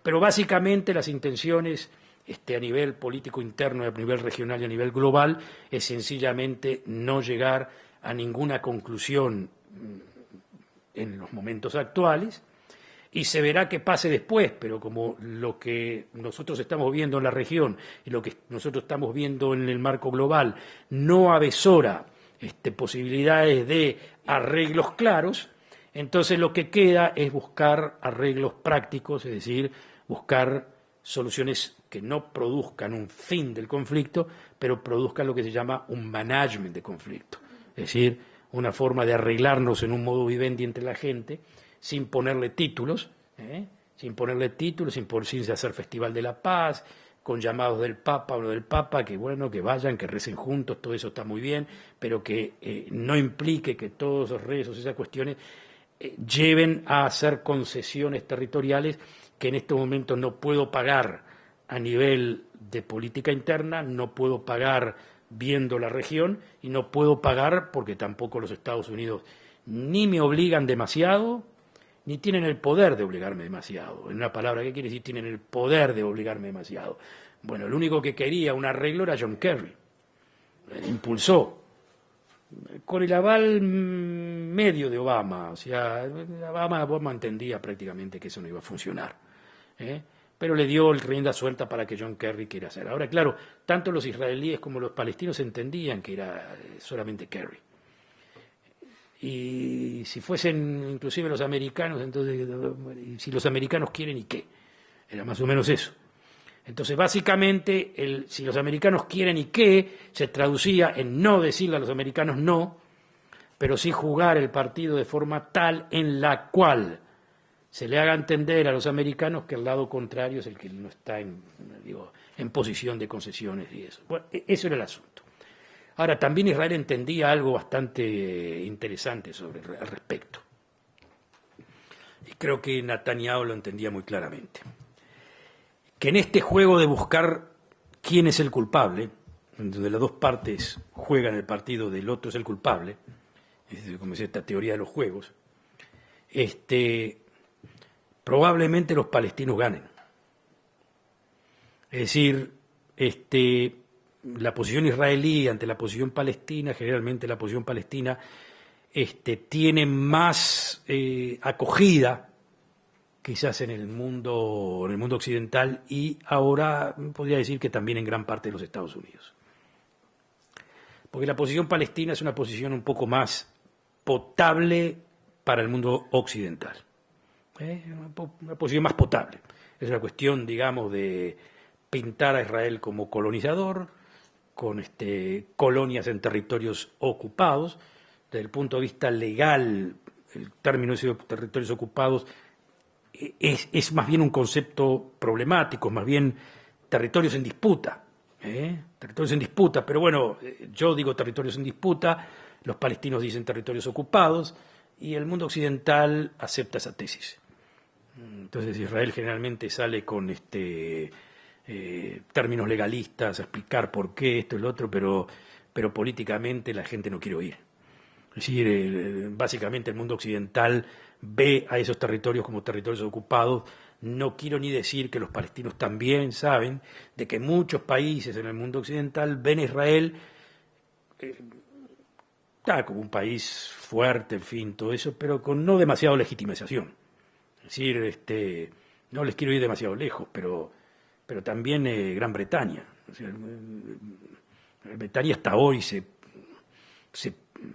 pero básicamente las intenciones a nivel político interno, a nivel regional y a nivel global, es sencillamente no llegar a ninguna conclusión en los momentos actuales, y se verá qué pase después, pero como lo que nosotros estamos viendo en la región y lo que nosotros estamos viendo en el marco global no avesora posibilidades de arreglos claros, entonces lo que queda es buscar arreglos prácticos, es decir, buscar soluciones que no produzcan un fin del conflicto, pero produzcan lo que se llama un management de conflicto, es decir, una forma de arreglarnos en un modo vivendi entre la gente, sin ponerle títulos, sin hacer Festival de la Paz, con llamados del Papa o no del Papa, que bueno, que vayan, que recen juntos, todo eso está muy bien, pero que no implique que todos esos rezos, esas cuestiones, lleven a hacer concesiones territoriales que en este momento no puedo pagar a nivel de política interna, no puedo pagar viendo la región y no puedo pagar porque tampoco los Estados Unidos ni me obligan demasiado, ni tienen el poder de obligarme demasiado. En una palabra, ¿qué quiere decir? Tienen el poder de obligarme demasiado. Bueno, el único que quería un arreglo era John Kerry. Impulsó. Con el aval medio de Obama. O sea, Obama entendía prácticamente que eso no iba a funcionar. Pero le dio el rienda suelta para que John Kerry quiera hacer. Ahora, claro, tanto los israelíes como los palestinos entendían que era solamente Kerry. Y si fuesen inclusive los americanos, entonces, si los americanos quieren, ¿y qué? Era más o menos eso. Entonces, básicamente, si los americanos quieren, ¿y qué? Se traducía en no decirle a los americanos no, pero sí jugar el partido de forma tal en la cual se le haga entender a los americanos que el lado contrario es el que no está en posición de concesiones y eso. Bueno, eso era el asunto. Ahora, también Israel entendía algo bastante interesante al respecto. Y creo que Netanyahu lo entendía muy claramente. Que en este juego de buscar quién es el culpable, en donde las dos partes juegan el partido del otro es el culpable, es como es esta teoría de los juegos, probablemente los palestinos ganen. Es decir, la posición israelí ante la posición palestina, generalmente la posición palestina tiene más acogida quizás en el mundo occidental y ahora podría decir que también en gran parte de los Estados Unidos. Porque la posición palestina es una posición un poco más potable para el mundo occidental. Una posición más potable. Es una cuestión, digamos, de pintar a Israel como colonizador, con colonias en territorios ocupados. Desde el punto de vista legal, el término de territorios ocupados es más bien un concepto problemático, más bien territorios en disputa. Territorios en disputa, pero bueno, yo digo territorios en disputa, los palestinos dicen territorios ocupados, y el mundo occidental acepta esa tesis. Entonces Israel generalmente sale con términos legalistas a explicar por qué esto y lo otro, pero políticamente la gente no quiere oír. Es decir, básicamente el mundo occidental ve a esos territorios como territorios ocupados. No quiero ni decir que los palestinos también saben de que muchos países en el mundo occidental ven a Israel como un país fuerte, en fin, todo eso, pero con no demasiada legitimización. Es decir, no les quiero ir demasiado lejos, pero también Gran Bretaña. O sea, Gran Bretaña hasta hoy se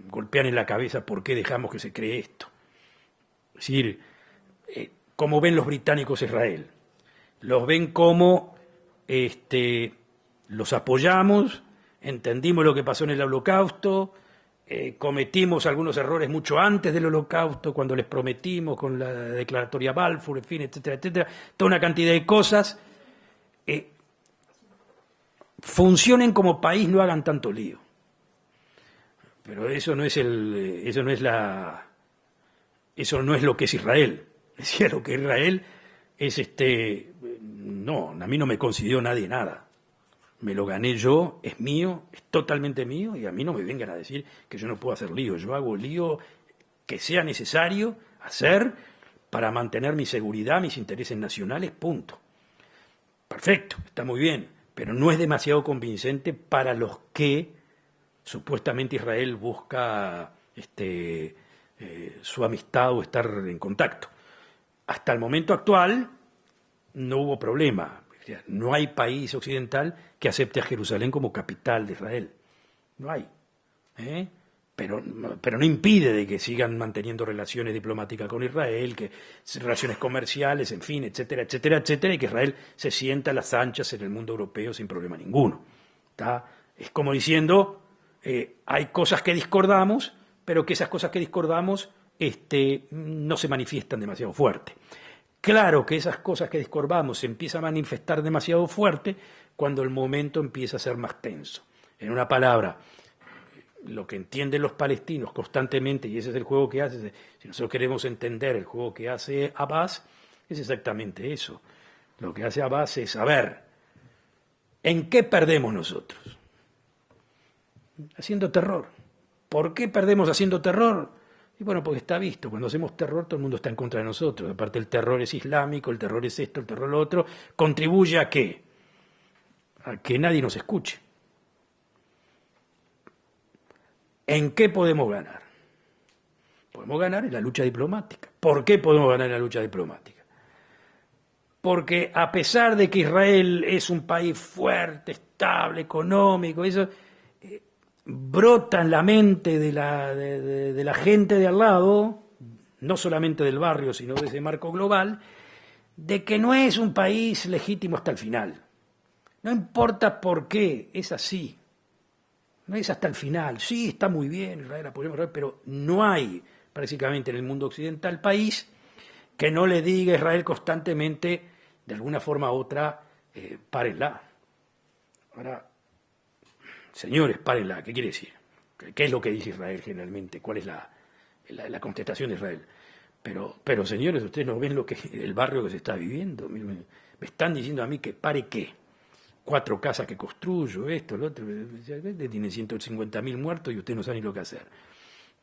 golpean en la cabeza por qué dejamos que se cree esto. Es decir, ¿cómo ven los británicos Israel? Los ven como los apoyamos, entendimos lo que pasó en el Holocausto, cometimos algunos errores mucho antes del Holocausto, cuando les prometimos con la declaratoria Balfour, en fin, etcétera, etcétera, toda una cantidad de cosas. Funcionen como país, no hagan tanto lío. Pero eso no es lo que es Israel. Decía, lo que Israel es no, a mí no me concedió nadie nada. Me lo gané yo, es mío, es totalmente mío, y a mí no me vengan a decir que yo no puedo hacer lío. Yo hago lío que sea necesario hacer para mantener mi seguridad, mis intereses nacionales, punto. Perfecto, está muy bien, pero no es demasiado convincente para los que supuestamente Israel busca su amistad o estar en contacto. Hasta el momento actual no hubo problema. No hay país occidental que acepte a Jerusalén como capital de Israel. No hay. Pero no impide de que sigan manteniendo relaciones diplomáticas con Israel, que relaciones comerciales, en fin, etcétera, etcétera, etcétera, y que Israel se sienta a las anchas en el mundo europeo sin problema ninguno. ¿Está? Es como diciendo, hay cosas que discordamos, pero que esas cosas que discordamos no se manifiestan demasiado fuerte. Claro que esas cosas que discordamos se empiezan a manifestar demasiado fuerte cuando el momento empieza a ser más tenso. En una palabra, lo que entienden los palestinos constantemente, y ese es el juego que hace, si nosotros queremos entender el juego que hace Abbas, es exactamente eso. Lo que hace Abbas es saber ¿en qué perdemos nosotros? Haciendo terror. ¿Por qué perdemos haciendo terror? Y bueno, porque está visto, cuando hacemos terror todo el mundo está en contra de nosotros. Aparte el terror es islámico, el terror es esto, el terror lo otro. ¿Contribuye a qué? A que nadie nos escuche. ¿En qué podemos ganar? Podemos ganar en la lucha diplomática. ¿Por qué podemos ganar en la lucha diplomática? Porque a pesar de que Israel es un país fuerte, estable, económico, eso brota en la mente de la gente de al lado, no solamente del barrio, sino de ese marco global, de que no es un país legítimo hasta el final. No importa por qué, es así. No es hasta el final. Sí, está muy bien, Israel, apoyamos a Israel, pero no hay prácticamente en el mundo occidental país que no le diga a Israel constantemente, de alguna forma u otra, párenla. Ahora, señores, párenla, ¿qué quiere decir? ¿Qué es lo que dice Israel generalmente? ¿Cuál es la contestación de Israel? Pero señores, ustedes no ven el barrio que se está viviendo. Me están diciendo a mí que pare qué. 4 casas que construyo, esto, lo otro. Tienen 150.000 muertos y ustedes no saben ni lo que hacer.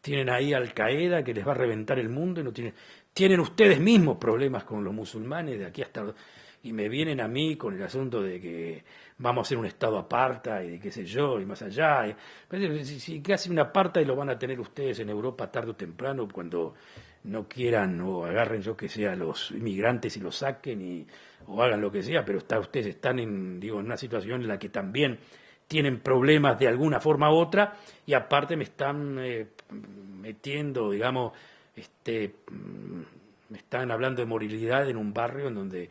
Tienen ahí Al Qaeda que les va a reventar el mundo. Y tienen ustedes mismos problemas con los musulmanes de aquí hasta... Y me vienen a mí con el asunto de que vamos a hacer un estado apartheid y de qué sé yo, y más allá. Si casi un apartheid lo van a tener ustedes en Europa tarde o temprano, cuando no quieran o agarren, yo que sea, a los inmigrantes y los saquen o hagan lo que sea, pero ustedes están en una situación en la que también tienen problemas de alguna forma u otra, y aparte me están metiendo, me están hablando de moralidad en un barrio en donde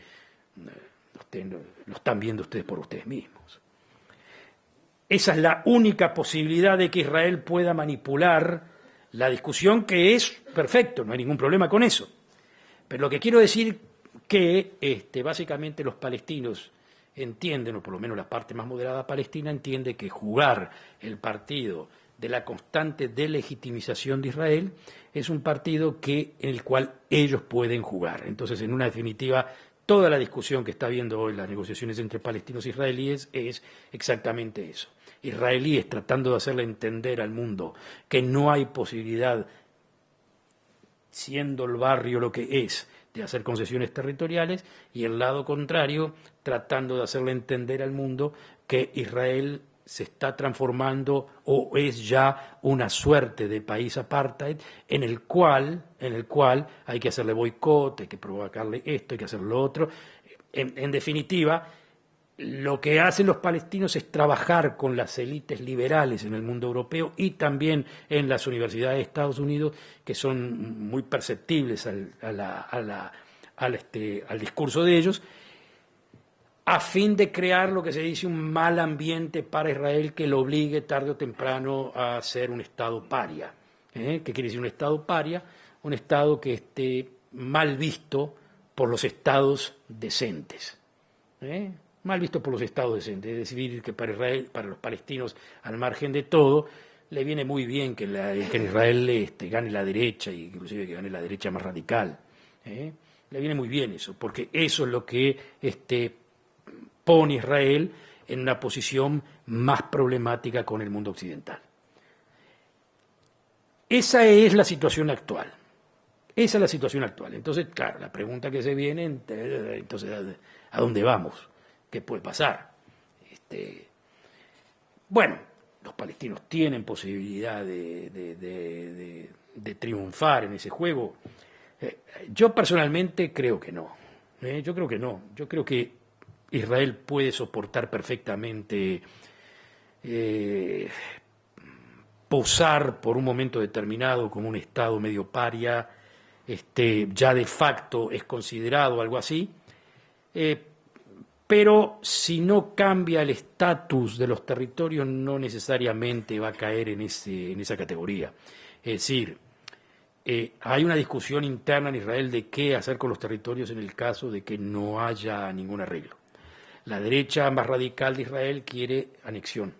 lo están viendo ustedes por ustedes mismos. Esa es la única posibilidad de que Israel pueda manipular la discusión, que es perfecto, no hay ningún problema con eso. Pero lo que quiero decir que básicamente los palestinos entienden, o por lo menos la parte más moderada palestina entiende, que jugar el partido de la constante delegitimización de Israel es un partido en el cual ellos pueden jugar. Entonces, en una definitiva, toda la discusión que está habiendo hoy, las negociaciones entre palestinos e israelíes, es exactamente eso. Israelíes tratando de hacerle entender al mundo que no hay posibilidad, siendo el barrio lo que es, de hacer concesiones territoriales, y el lado contrario tratando de hacerle entender al mundo que Israel se está transformando o es ya una suerte de país apartheid en el cual hay que hacerle boicot, hay que provocarle esto, hay que hacer lo otro. En definitiva, lo que hacen los palestinos es trabajar con las élites liberales en el mundo europeo y también en las universidades de Estados Unidos, que son muy perceptibles al discurso de ellos, a fin de crear lo que se dice un mal ambiente para Israel que lo obligue tarde o temprano a ser un Estado paria. ¿Qué quiere decir un Estado paria? Un Estado que esté mal visto por los Estados decentes. Mal visto por los Estados decentes. Es decir, que para Israel, para los palestinos, al margen de todo, le viene muy bien que en Israel gane la derecha, y inclusive que gane la derecha más radical. Le viene muy bien eso, porque eso es lo que pone Israel en una posición más problemática con el mundo occidental. Esa es la situación actual. Esa es la situación actual. Entonces, claro, la pregunta que se viene, entonces, ¿a dónde vamos? ¿Qué puede pasar? Bueno, los palestinos tienen posibilidad de triunfar en ese juego. Yo personalmente creo que no. Yo creo que no. Yo creo que Israel puede soportar perfectamente posar por un momento determinado como un Estado medio paria, ya de facto es considerado algo así, pero si no cambia el estatus de los territorios, no necesariamente va a caer en esa categoría. Es decir, hay una discusión interna en Israel de qué hacer con los territorios en el caso de que no haya ningún arreglo. La derecha más radical de Israel quiere anexión.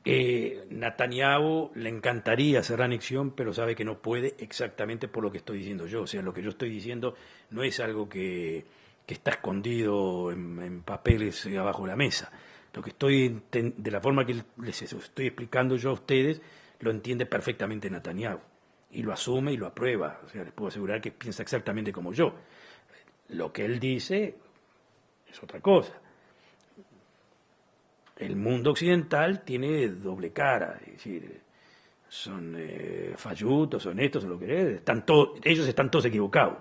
Netanyahu le encantaría hacer anexión, pero sabe que no puede exactamente por lo que estoy diciendo yo. O sea, lo que yo estoy diciendo no es algo que está escondido en papeles abajo de la mesa. Lo que de la forma que les estoy explicando yo a ustedes, lo entiende perfectamente Netanyahu. Y lo asume y lo aprueba. O sea, les puedo asegurar que piensa exactamente como yo. Lo que él dice es otra cosa. El mundo occidental tiene doble cara, es decir, son fallutos, son estos, son lo que es, ellos están todos equivocados.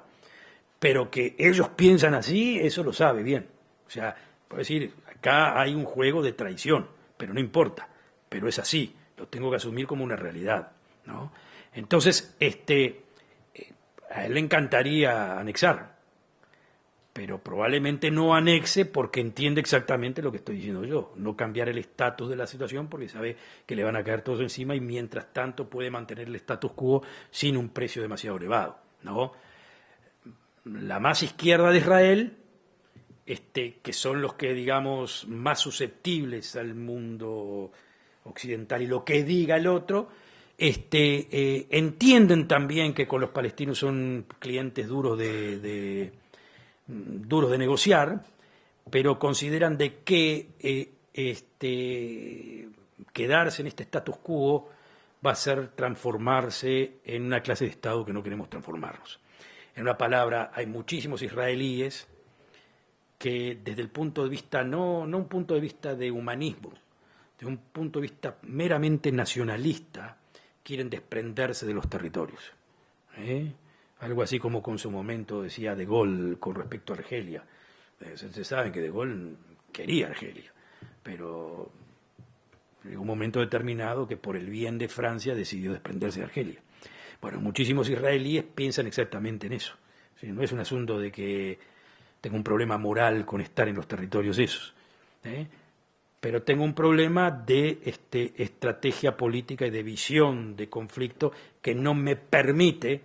Pero que ellos piensan así, eso lo sabe bien. O sea, puedo decir, acá hay un juego de traición, pero no importa, pero es así, lo tengo que asumir como una realidad, ¿no? Entonces, a él le encantaría anexar, pero probablemente no anexe porque entiende exactamente lo que estoy diciendo yo, no cambiar el estatus de la situación porque sabe que le van a caer todos encima y mientras tanto puede mantener el status quo sin un precio demasiado elevado, ¿no? La más izquierda de Israel, que son los que, digamos, más susceptibles al mundo occidental y lo que diga el otro, entienden también que con los palestinos son clientes duros de negociar, pero consideran de que quedarse en este status quo va a ser transformarse en una clase de Estado que no queremos transformarnos. En una palabra, hay muchísimos israelíes que desde el punto de vista, no un punto de vista de humanismo, de un punto de vista meramente nacionalista, quieren desprenderse de los territorios. Algo así como con su momento decía De Gaulle con respecto a Argelia. Ustedes saben que De Gaulle quería Argelia, pero en un momento determinado que por el bien de Francia decidió desprenderse de Argelia. Bueno, muchísimos israelíes piensan exactamente en eso. ¿Sí? No es un asunto de que tengo un problema moral con estar en los territorios esos, pero tengo un problema de estrategia política y de visión de conflicto que no me permite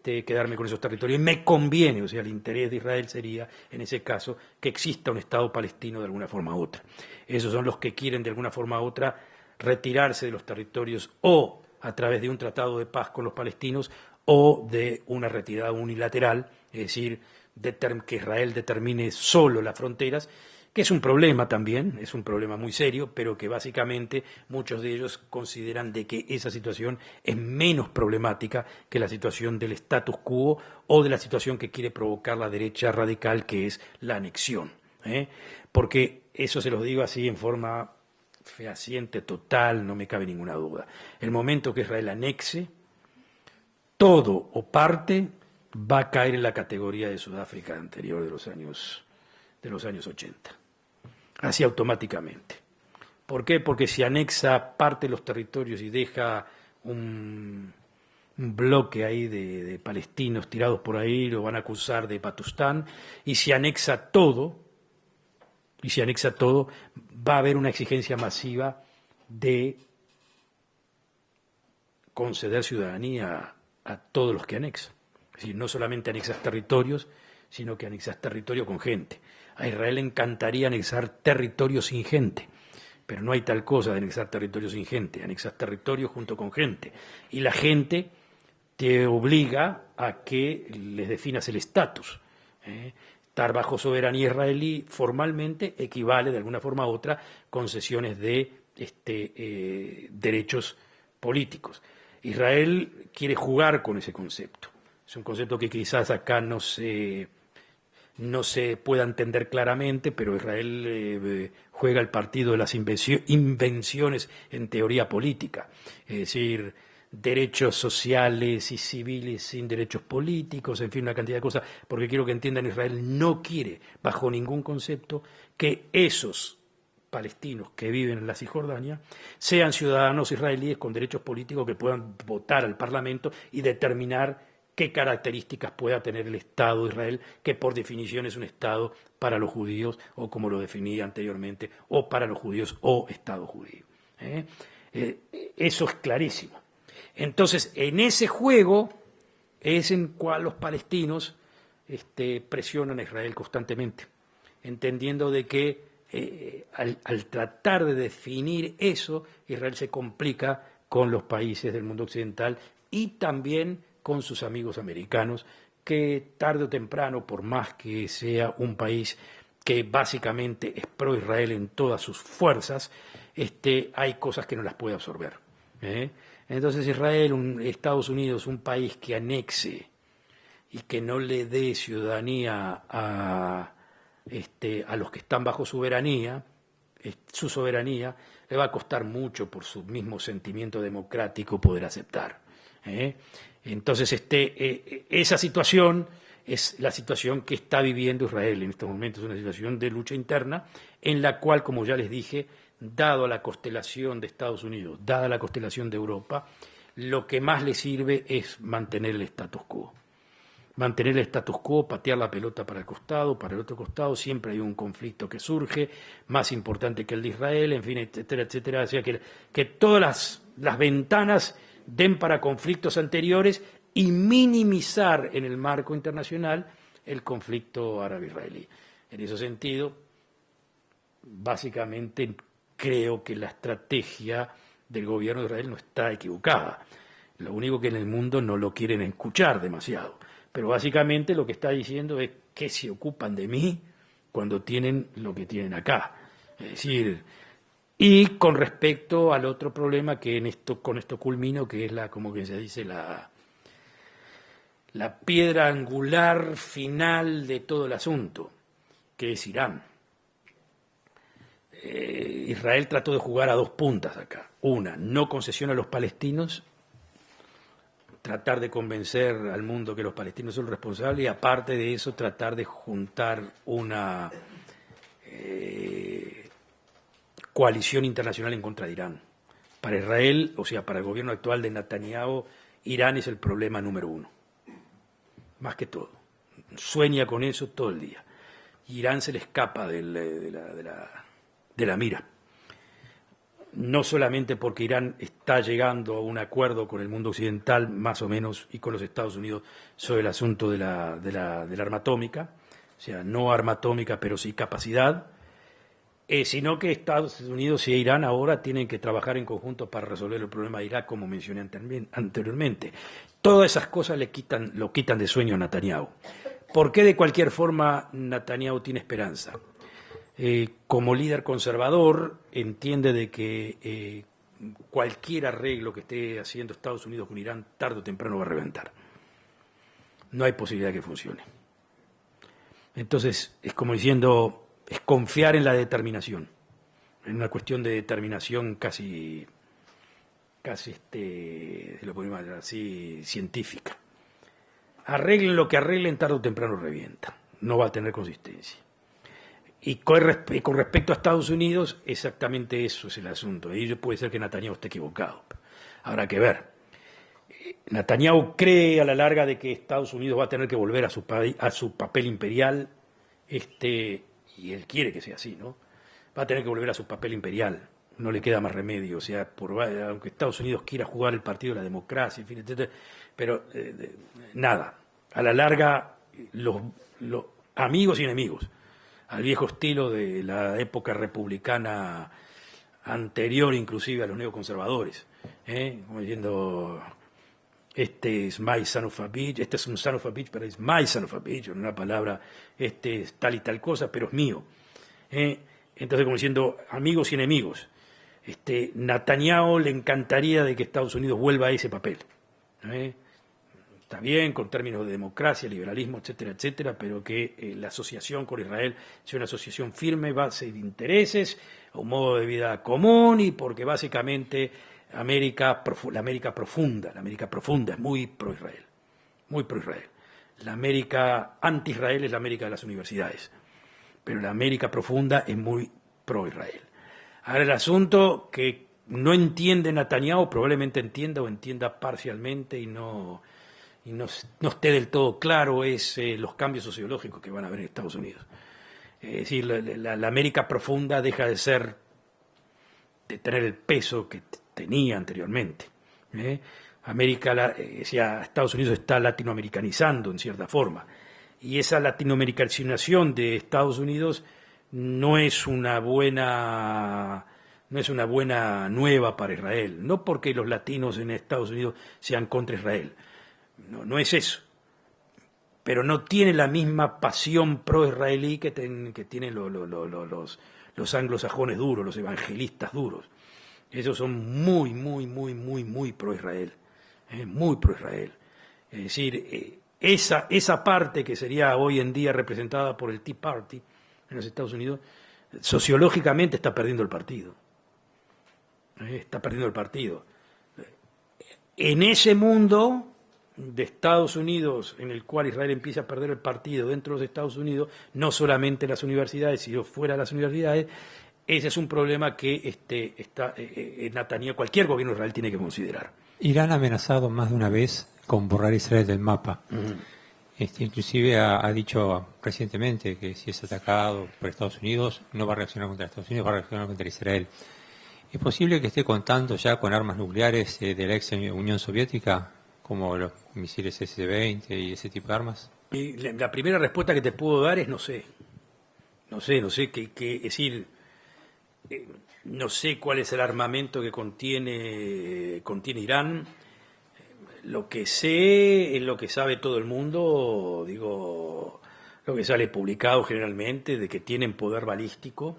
quedarme con esos territorios. Y me conviene, o sea, el interés de Israel sería, en ese caso, que exista un Estado palestino de alguna forma u otra. Esos son los que quieren de alguna forma u otra retirarse de los territorios o a través de un tratado de paz con los palestinos o de una retirada unilateral, es decir, que Israel determine solo las fronteras, que es un problema también, es un problema muy serio, pero que básicamente muchos de ellos consideran de que esa situación es menos problemática que la situación del status quo o de la situación que quiere provocar la derecha radical, que es la anexión. Porque eso se los digo así en forma fehaciente, total, no me cabe ninguna duda. El momento que Israel anexe, todo o parte va a caer en la categoría de Sudáfrica anterior de los años 80. Así automáticamente. ¿Por qué? Porque si anexa parte de los territorios y deja un bloque ahí de palestinos tirados por ahí, lo van a acusar de Batustán, y si anexa todo, va a haber una exigencia masiva de conceder ciudadanía a todos los que anexan. Es decir, no solamente anexas territorios, sino que anexas territorio con gente. A Israel le encantaría anexar territorio sin gente, pero no hay tal cosa de anexar territorio sin gente, anexas territorio junto con gente. Y la gente te obliga a que les definas el estatus. Estar bajo soberanía israelí formalmente equivale de alguna forma u otra concesiones de derechos políticos. Israel quiere jugar con ese concepto. Es un concepto que quizás acá no se pueda entender claramente, pero Israel juega el partido de las invenciones en teoría política, es decir, derechos sociales y civiles sin derechos políticos, en fin, una cantidad de cosas, porque quiero que entiendan, Israel no quiere, bajo ningún concepto, que esos palestinos que viven en la Cisjordania sean ciudadanos israelíes con derechos políticos que puedan votar al Parlamento y determinar qué características pueda tener el Estado de Israel, que por definición es un Estado para los judíos, o como lo definí anteriormente, o para los judíos o Estado judío. Eso es clarísimo. Entonces, en ese juego es en cual los palestinos presionan a Israel constantemente, entendiendo de que al tratar de definir eso, Israel se complica con los países del mundo occidental y también con sus amigos americanos, que tarde o temprano, por más que sea un país que básicamente es pro-Israel en todas sus fuerzas, hay cosas que no las puede absorber. Entonces Israel, Estados Unidos, un país que anexe y que no le dé ciudadanía a los que están bajo soberanía, su soberanía, le va a costar mucho por su mismo sentimiento democrático poder aceptar. Entonces esa situación es la situación que está viviendo Israel en estos momentos, una situación de lucha interna en la cual, como ya les dije, dado a la constelación de Estados Unidos, dada la constelación de Europa, lo que más le sirve es mantener el status quo. Mantener el status quo, patear la pelota para el costado, para el otro costado, siempre hay un conflicto que surge, más importante que el de Israel, en fin, etcétera, etcétera. O sea, que todas las ventanas den para conflictos anteriores y minimizar en el marco internacional el conflicto árabe-israelí. En ese sentido, básicamente creo que la estrategia del gobierno de Israel no está equivocada. Lo único que en el mundo no lo quieren escuchar demasiado. Pero básicamente lo que está diciendo es que se ocupan de mí cuando tienen lo que tienen acá. Es decir, y con respecto al otro problema que con esto culmino, que es como que se dice, la piedra angular final de todo el asunto, que es Irán. Israel trató de jugar a dos puntas acá. Una, no concesión a los palestinos, tratar de convencer al mundo que los palestinos son responsables, y aparte de eso tratar de juntar una coalición internacional en contra de Irán. Para Israel, o sea, para el gobierno actual de Netanyahu, Irán es el problema número uno, más que todo. Sueña con eso todo el día. Irán se le escapa de la mira. No solamente porque Irán está llegando a un acuerdo con el mundo occidental, más o menos, y con los Estados Unidos sobre el asunto de la arma atómica, o sea, no arma atómica, pero sí capacidad, sino que Estados Unidos y Irán ahora tienen que trabajar en conjunto para resolver el problema de Irak, como mencioné anteriormente. Todas esas cosas lo quitan de sueño a Netanyahu. ¿Por qué de cualquier forma Netanyahu tiene esperanza? Como líder conservador entiende de que cualquier arreglo que esté haciendo Estados Unidos con Irán tarde o temprano va a reventar. No hay posibilidad de que funcione. Entonces es como diciendo, es confiar en la determinación, en una cuestión de determinación casi se lo podemos llamar así, científica. Arreglen lo que arreglen, tarde o temprano revienta, no va a tener consistencia. Y con respecto a Estados Unidos, exactamente eso es el asunto. Y puede ser que Netanyahu esté equivocado. Habrá que ver. Netanyahu cree a la larga de que Estados Unidos va a tener que volver a su papel imperial, y él quiere que sea así, ¿no? Va a tener que volver a su papel imperial. No le queda más remedio. O sea, aunque Estados Unidos quiera jugar el partido de la democracia, en fin, etc., pero nada. A la larga, los amigos y enemigos, al viejo estilo de la época republicana anterior inclusive a los neoconservadores, como diciendo, este es my son of a bitch, este es un son of a bitch, pero es my son of a bitch, en una palabra, este es tal y tal cosa, pero es mío. Entonces, como diciendo, amigos y enemigos. Netanyahu le encantaría de que Estados Unidos vuelva a ese papel. Está bien, con términos de democracia, liberalismo, etcétera, etcétera, pero que la asociación con Israel sea una asociación firme, base de intereses, un modo de vida común, y porque básicamente la América profunda es muy pro-Israel, muy pro-Israel. La América anti-Israel es la América de las universidades, pero la América profunda es muy pro-Israel. Ahora el asunto que no entiende Netanyahu, probablemente entienda o entienda parcialmente y no esté del todo claro, es los cambios sociológicos que van a haber en Estados Unidos. Es decir, la América profunda deja de tener el peso que tenía anteriormente. Estados Unidos está latinoamericanizando en cierta forma, y esa latinoamericanización de Estados Unidos no es una buena nueva para Israel, no porque los latinos en Estados Unidos sean contra Israel. No es eso, pero no tiene la misma pasión pro-israelí que tienen los anglosajones duros, los evangelistas duros. Ellos son muy, muy, muy, muy, muy pro-Israel, muy pro-Israel. Es decir, esa parte que sería hoy en día representada por el Tea Party en los Estados Unidos, sociológicamente está perdiendo el partido. Está perdiendo el partido. En ese mundo de Estados Unidos, en el cual Israel empieza a perder el partido dentro de los Estados Unidos, no solamente en las universidades, sino fuera de las universidades, ese es un problema que Netanyahu, cualquier gobierno de Israel tiene que considerar. Irán ha amenazado más de una vez con borrar a Israel del mapa. Inclusive ha dicho recientemente que si es atacado por Estados Unidos, no va a reaccionar contra Estados Unidos, va a reaccionar contra Israel. ¿Es posible que esté contando ya con armas nucleares de la ex Unión Soviética, como los misiles S-20 y ese tipo de armas? Y la primera respuesta que te puedo dar es no sé. No sé, es decir, no sé cuál es el armamento que contiene Irán. Lo que sé es lo que sabe todo el mundo, digo, lo que sale publicado generalmente, de que tienen poder balístico,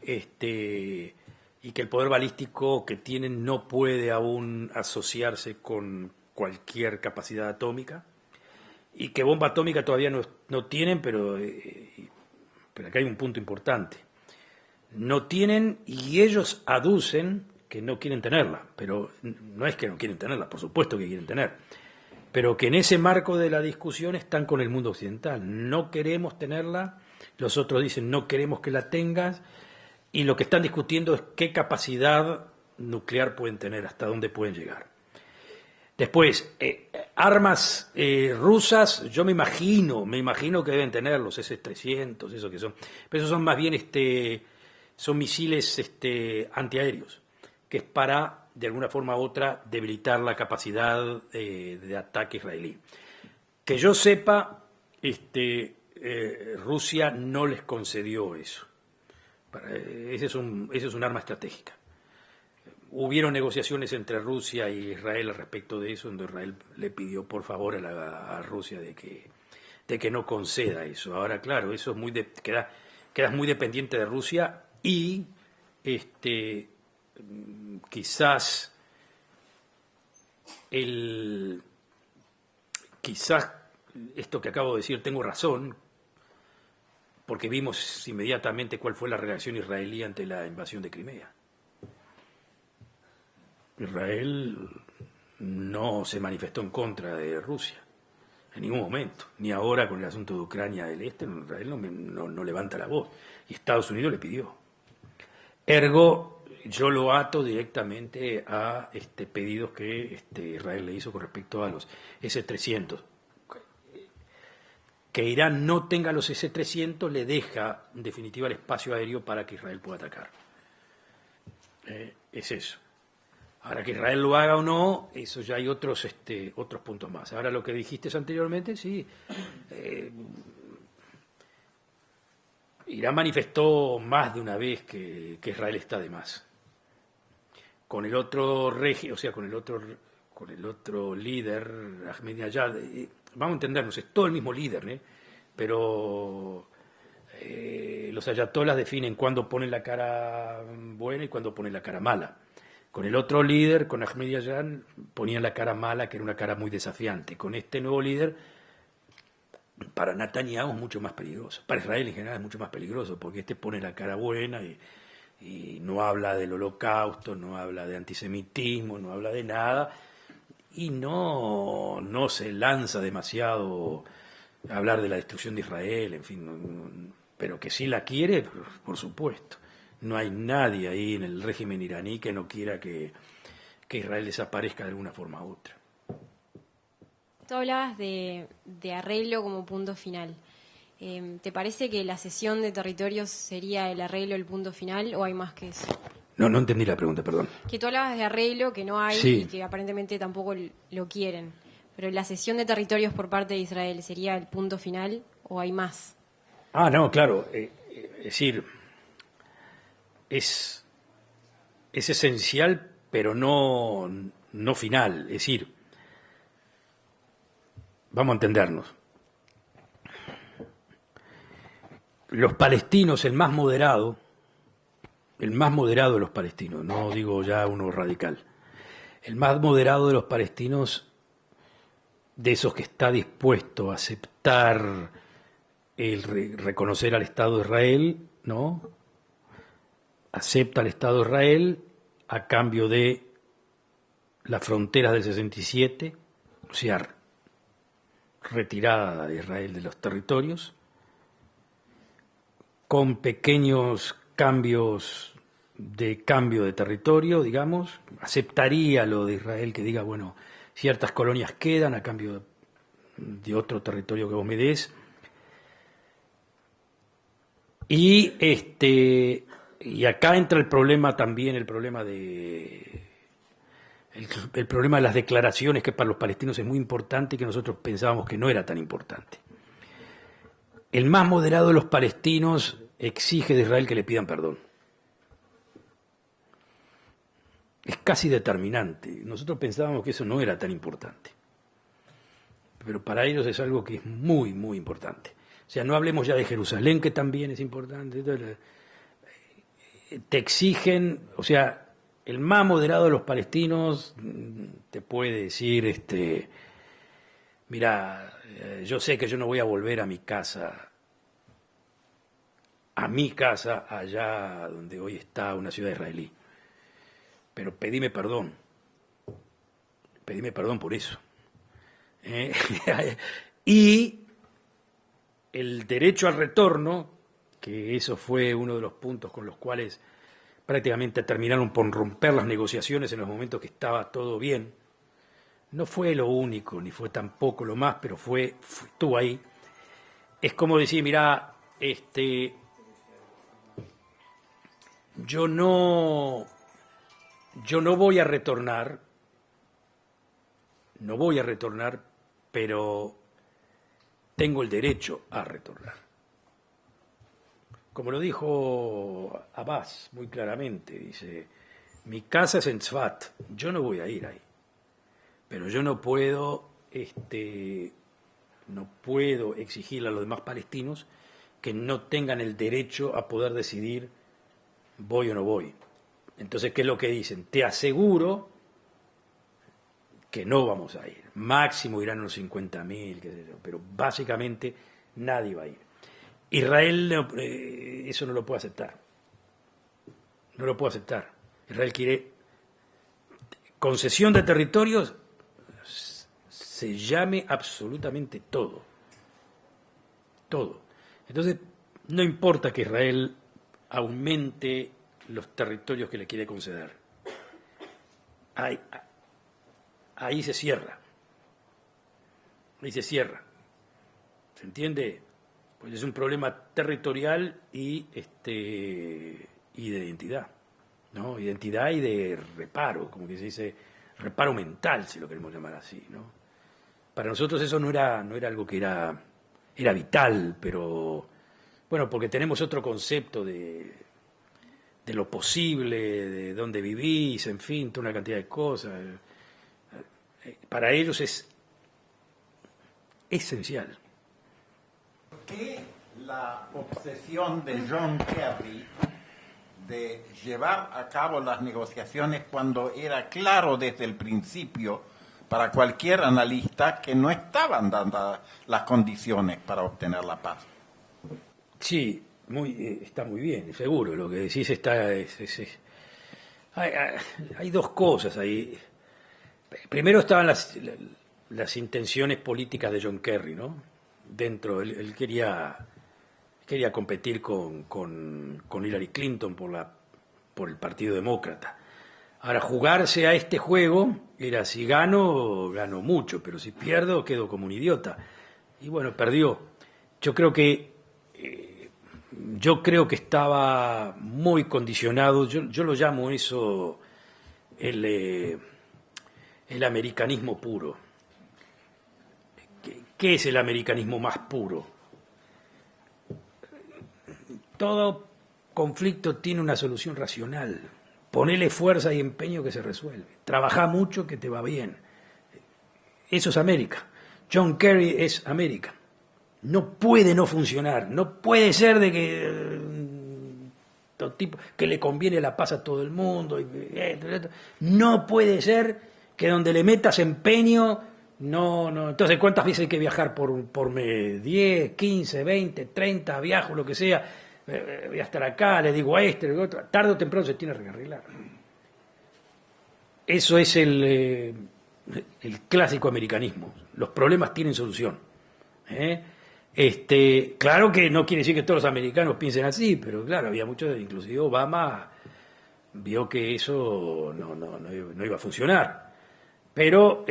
y que el poder balístico que tienen no puede aún asociarse con cualquier capacidad atómica, y que bomba atómica todavía no tienen, pero acá hay un punto importante. No tienen, y ellos aducen que no quieren tenerla, pero no es que no quieren tenerla, por supuesto que quieren tener, pero que en ese marco de la discusión están con el mundo occidental. No queremos tenerla, los otros dicen no queremos que la tengas, y lo que están discutiendo es qué capacidad nuclear pueden tener, hasta dónde pueden llegar. Después, armas rusas, yo me imagino que deben tener los S-300, eso que son, pero esos son más bien son misiles antiaéreos, que es para, de alguna forma u otra, debilitar la capacidad de ataque israelí. Que yo sepa, Rusia no les concedió eso. Ese es un arma estratégica. Hubieron negociaciones entre Rusia y Israel al respecto de eso, donde Israel le pidió por favor a Rusia de que no conceda eso. Ahora, claro, eso es quedas muy dependiente de Rusia y quizás esto que acabo de decir tengo razón, porque vimos inmediatamente cuál fue la reacción israelí ante la invasión de Crimea. Israel no se manifestó en contra de Rusia en ningún momento, ni ahora con el asunto de Ucrania del Este. Israel no levanta la voz, y Estados Unidos le pidió. Ergo, yo lo ato directamente a pedidos que Israel le hizo con respecto a los S-300. Que Irán no tenga los S-300 le deja, en definitiva, el espacio aéreo para que Israel pueda atacar. Es eso. Ahora, que Israel lo haga o no, eso ya hay otros puntos más. Ahora, lo que dijiste anteriormente, sí. Irán manifestó más de una vez que Israel está de más. Con el otro con el otro líder, Ahmadinejad, vamos a entendernos, es todo el mismo líder, pero los ayatolás definen cuándo ponen la cara buena y cuándo ponen la cara mala. Con el otro líder, con Ahmadinejad, ponían la cara mala, que era una cara muy desafiante. Con este nuevo líder, para Netanyahu es mucho más peligroso. Para Israel en general es mucho más peligroso, porque pone la cara buena y no habla del holocausto, no habla de antisemitismo, no habla de nada, y no se lanza demasiado a hablar de la destrucción de Israel, en fin, pero que sí la quiere, por supuesto. No hay nadie ahí en el régimen iraní que no quiera que Israel desaparezca de alguna forma u otra. Tú hablabas de arreglo como punto final. ¿Te parece que la cesión de territorios sería el arreglo, el punto final, o hay más que eso? No entendí la pregunta, perdón. Que tú hablabas de arreglo, que no hay, sí, y que aparentemente tampoco lo quieren. Pero la cesión de territorios por parte de Israel, ¿sería el punto final o hay más? No, claro. Es decir, es esencial, pero no final. Es decir, vamos a entendernos. Los palestinos, el más moderado de los palestinos, no digo ya uno radical, el más moderado de los palestinos, de esos que está dispuesto a aceptar reconocer al Estado de Israel, ¿no? Acepta al Estado de Israel a cambio de las fronteras del 67, o sea, retirada de Israel de los territorios, con pequeños cambios de cambio de territorio, digamos, aceptaría lo de Israel que diga, bueno, ciertas colonias quedan a cambio de otro territorio que vos me des. Y acá entra el problema también, el problema de las declaraciones, que para los palestinos es muy importante y que nosotros pensábamos que no era tan importante. El más moderado de los palestinos exige de Israel que le pidan perdón. Es casi determinante. Nosotros pensábamos que eso no era tan importante. Pero para ellos es algo que es muy, muy importante. O sea, no hablemos ya de Jerusalén, que también es importante. Te exigen, o sea, el más moderado de los palestinos te puede decir, mira, yo sé que yo no voy a volver a mi casa allá donde hoy está una ciudad israelí, pero pedime perdón por eso. Y el derecho al retorno, que eso fue uno de los puntos con los cuales prácticamente terminaron por romper las negociaciones en los momentos que estaba todo bien, no fue lo único, ni fue tampoco lo más, pero estuvo ahí. Es como decir, mirá, yo no voy a retornar, pero tengo el derecho a retornar. Como lo dijo Abbas muy claramente, dice, mi casa es en Tzfat, yo no voy a ir ahí, pero yo no puedo exigirle a los demás palestinos que no tengan el derecho a poder decidir voy o no voy. Entonces, ¿qué es lo que dicen? Te aseguro que no vamos a ir. Máximo irán unos 50.000, qué sé yo, pero básicamente nadie va a ir. Israel eso no lo puede aceptar. No lo puede aceptar. Israel quiere concesión de territorios, se llame absolutamente todo. Todo. Entonces, no importa que Israel aumente los territorios que le quiere conceder. Ahí se cierra. Ahí se cierra. ¿Se entiende? Pues es un problema territorial y de identidad, ¿no? Identidad y de reparo, como que se dice, reparo mental, si lo queremos llamar así, ¿no? Para nosotros eso no era algo que era vital, pero bueno, porque tenemos otro concepto de lo posible, de dónde vivís, en fin, toda una cantidad de cosas. Para ellos es esencial. ¿Por qué la obsesión de John Kerry de llevar a cabo las negociaciones cuando era claro desde el principio para cualquier analista que no estaban dadas las condiciones para obtener la paz? Sí, está muy bien, seguro, lo que decís hay dos cosas ahí. Primero estaban las intenciones políticas de John Kerry, ¿no? Dentro, él quería competir con Hillary Clinton por el Partido Demócrata. Ahora, jugarse a este juego era si gano mucho, pero si pierdo quedo como un idiota. Y bueno, perdió. Yo creo que estaba muy condicionado. Yo lo llamo eso el americanismo puro. ¿Qué es el americanismo más puro? Todo conflicto tiene una solución racional. Ponele fuerza y empeño que se resuelve. Trabajá mucho que te va bien. Eso es América. John Kerry es América. No puede no funcionar. No puede ser de que le conviene la paz a todo el mundo. No puede ser que donde le metas empeño, no. Entonces, ¿cuántas veces hay que viajar por mes? 10, 15, 20, 30, viajo, lo que sea. Voy a estar acá, le digo a este, le digo a otro. Tarde o temprano se tiene que arreglar. Eso es el clásico americanismo. Los problemas tienen solución. Claro que no quiere decir que todos los americanos piensen así, pero claro, había muchos, inclusive Obama vio que eso no iba a funcionar. Pero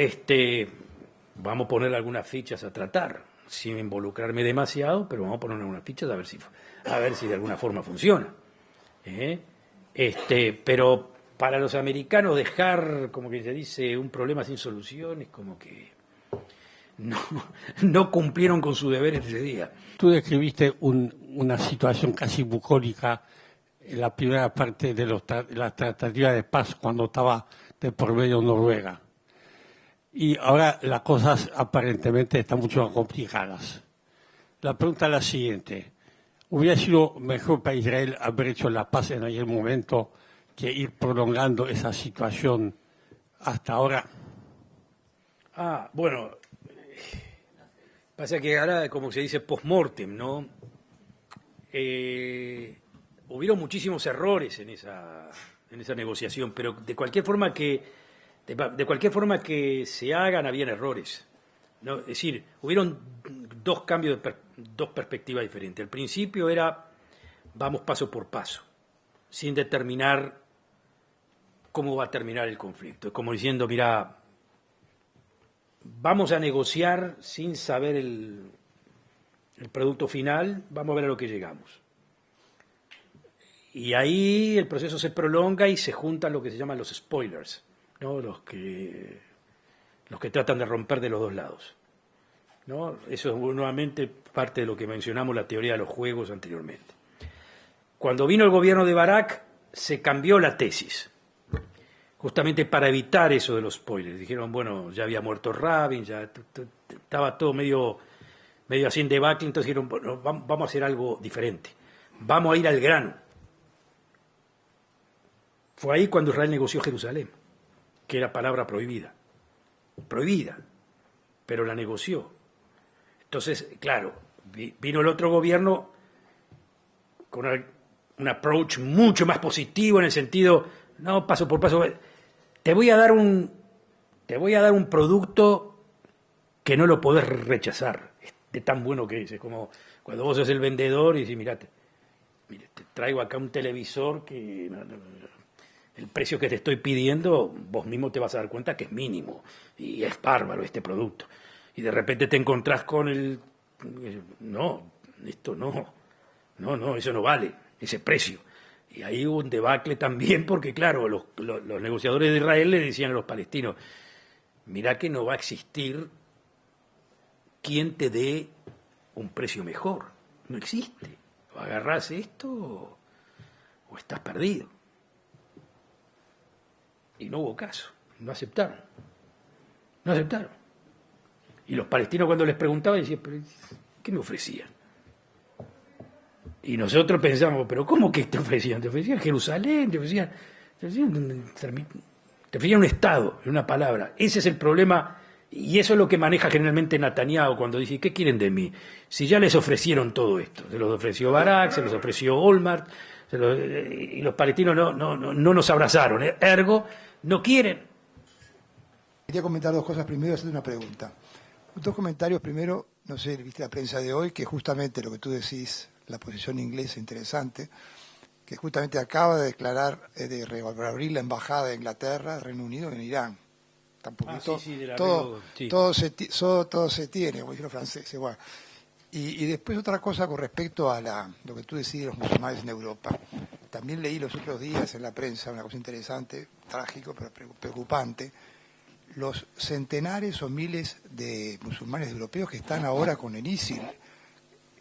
vamos a poner algunas fichas a tratar, sin involucrarme demasiado, pero vamos a poner algunas fichas a ver si de alguna forma funciona. Pero para los americanos dejar, como que se dice, un problema sin solución es como que no cumplieron con su deber ese día. Tú describiste una situación casi bucólica en la primera parte de la tratativa de paz cuando estaba de por medio Noruega. Y ahora las cosas aparentemente están mucho más complicadas. La pregunta es la siguiente. ¿Hubiera sido mejor para Israel haber hecho la paz en aquel momento que ir prolongando esa situación hasta ahora? Bueno, pasa que ahora, como se dice, post-mortem, ¿no? Hubieron muchísimos errores en esa negociación, pero de cualquier forma que se hagan, habían errores, ¿no? Es decir, hubieron dos cambios, dos perspectivas diferentes. Al principio era, vamos paso por paso, sin determinar cómo va a terminar el conflicto. Es como diciendo, mira, vamos a negociar sin saber el producto final, vamos a ver a lo que llegamos. Y ahí el proceso se prolonga y se juntan lo que se llaman los spoilers, ¿no? Los que tratan de romper de los dos lados, ¿no? Eso es nuevamente parte de lo que mencionamos, la teoría de los juegos anteriormente. Cuando vino el gobierno de Barak, se cambió la tesis, justamente para evitar eso de los spoilers. Dijeron, bueno, ya había muerto Rabin, ya estaba todo medio así en debacle, entonces dijeron, bueno, vamos a hacer algo diferente, vamos a ir al grano. Fue ahí cuando Israel negoció Jerusalén, que era palabra prohibida, pero la negoció. Entonces, claro, vino el otro gobierno con un approach mucho más positivo en el sentido, no, paso por paso, te voy a dar un producto que no lo podés rechazar, de tan bueno que es como cuando vos sos el vendedor y decís, mire, te traigo acá un televisor que el precio que te estoy pidiendo, vos mismo te vas a dar cuenta que es mínimo y es bárbaro este producto. Y de repente te encontrás con no, esto no, eso no vale, ese precio. Y ahí hubo un debacle también porque, claro, los negociadores de Israel le decían a los palestinos, mirá que no va a existir quien te dé un precio mejor. No existe. O agarrás esto o estás perdido. Y no hubo caso, no aceptaron. Y los palestinos cuando les preguntaban decían, ¿pero qué me ofrecían? Y nosotros pensamos, ¿pero cómo que te ofrecían? Te ofrecían Jerusalén, te ofrecían un Estado, en una palabra. Ese es el problema, y eso es lo que maneja generalmente Netanyahu cuando dice, ¿qué quieren de mí? Si ya les ofrecieron todo esto, se los ofreció Barak, se los ofreció Olmert, y los palestinos no nos abrazaron, ergo, no quieren. Quería comentar dos cosas. Primero, hacerte una pregunta. Dos comentarios. Primero, no sé, viste la prensa de hoy, que justamente lo que tú decís, la posición inglesa interesante, que justamente acaba de declarar, de reabrir la embajada de Inglaterra, Reino Unido, en Irán. Tampoco todo se tiene, como dicen los franceses. Bueno. Y después otra cosa con respecto a lo que tú decís de los musulmanes en Europa. También leí los otros días en la prensa una cosa interesante, trágico, pero preocupante. Los centenares o miles de musulmanes europeos que están ahora con el ISIL.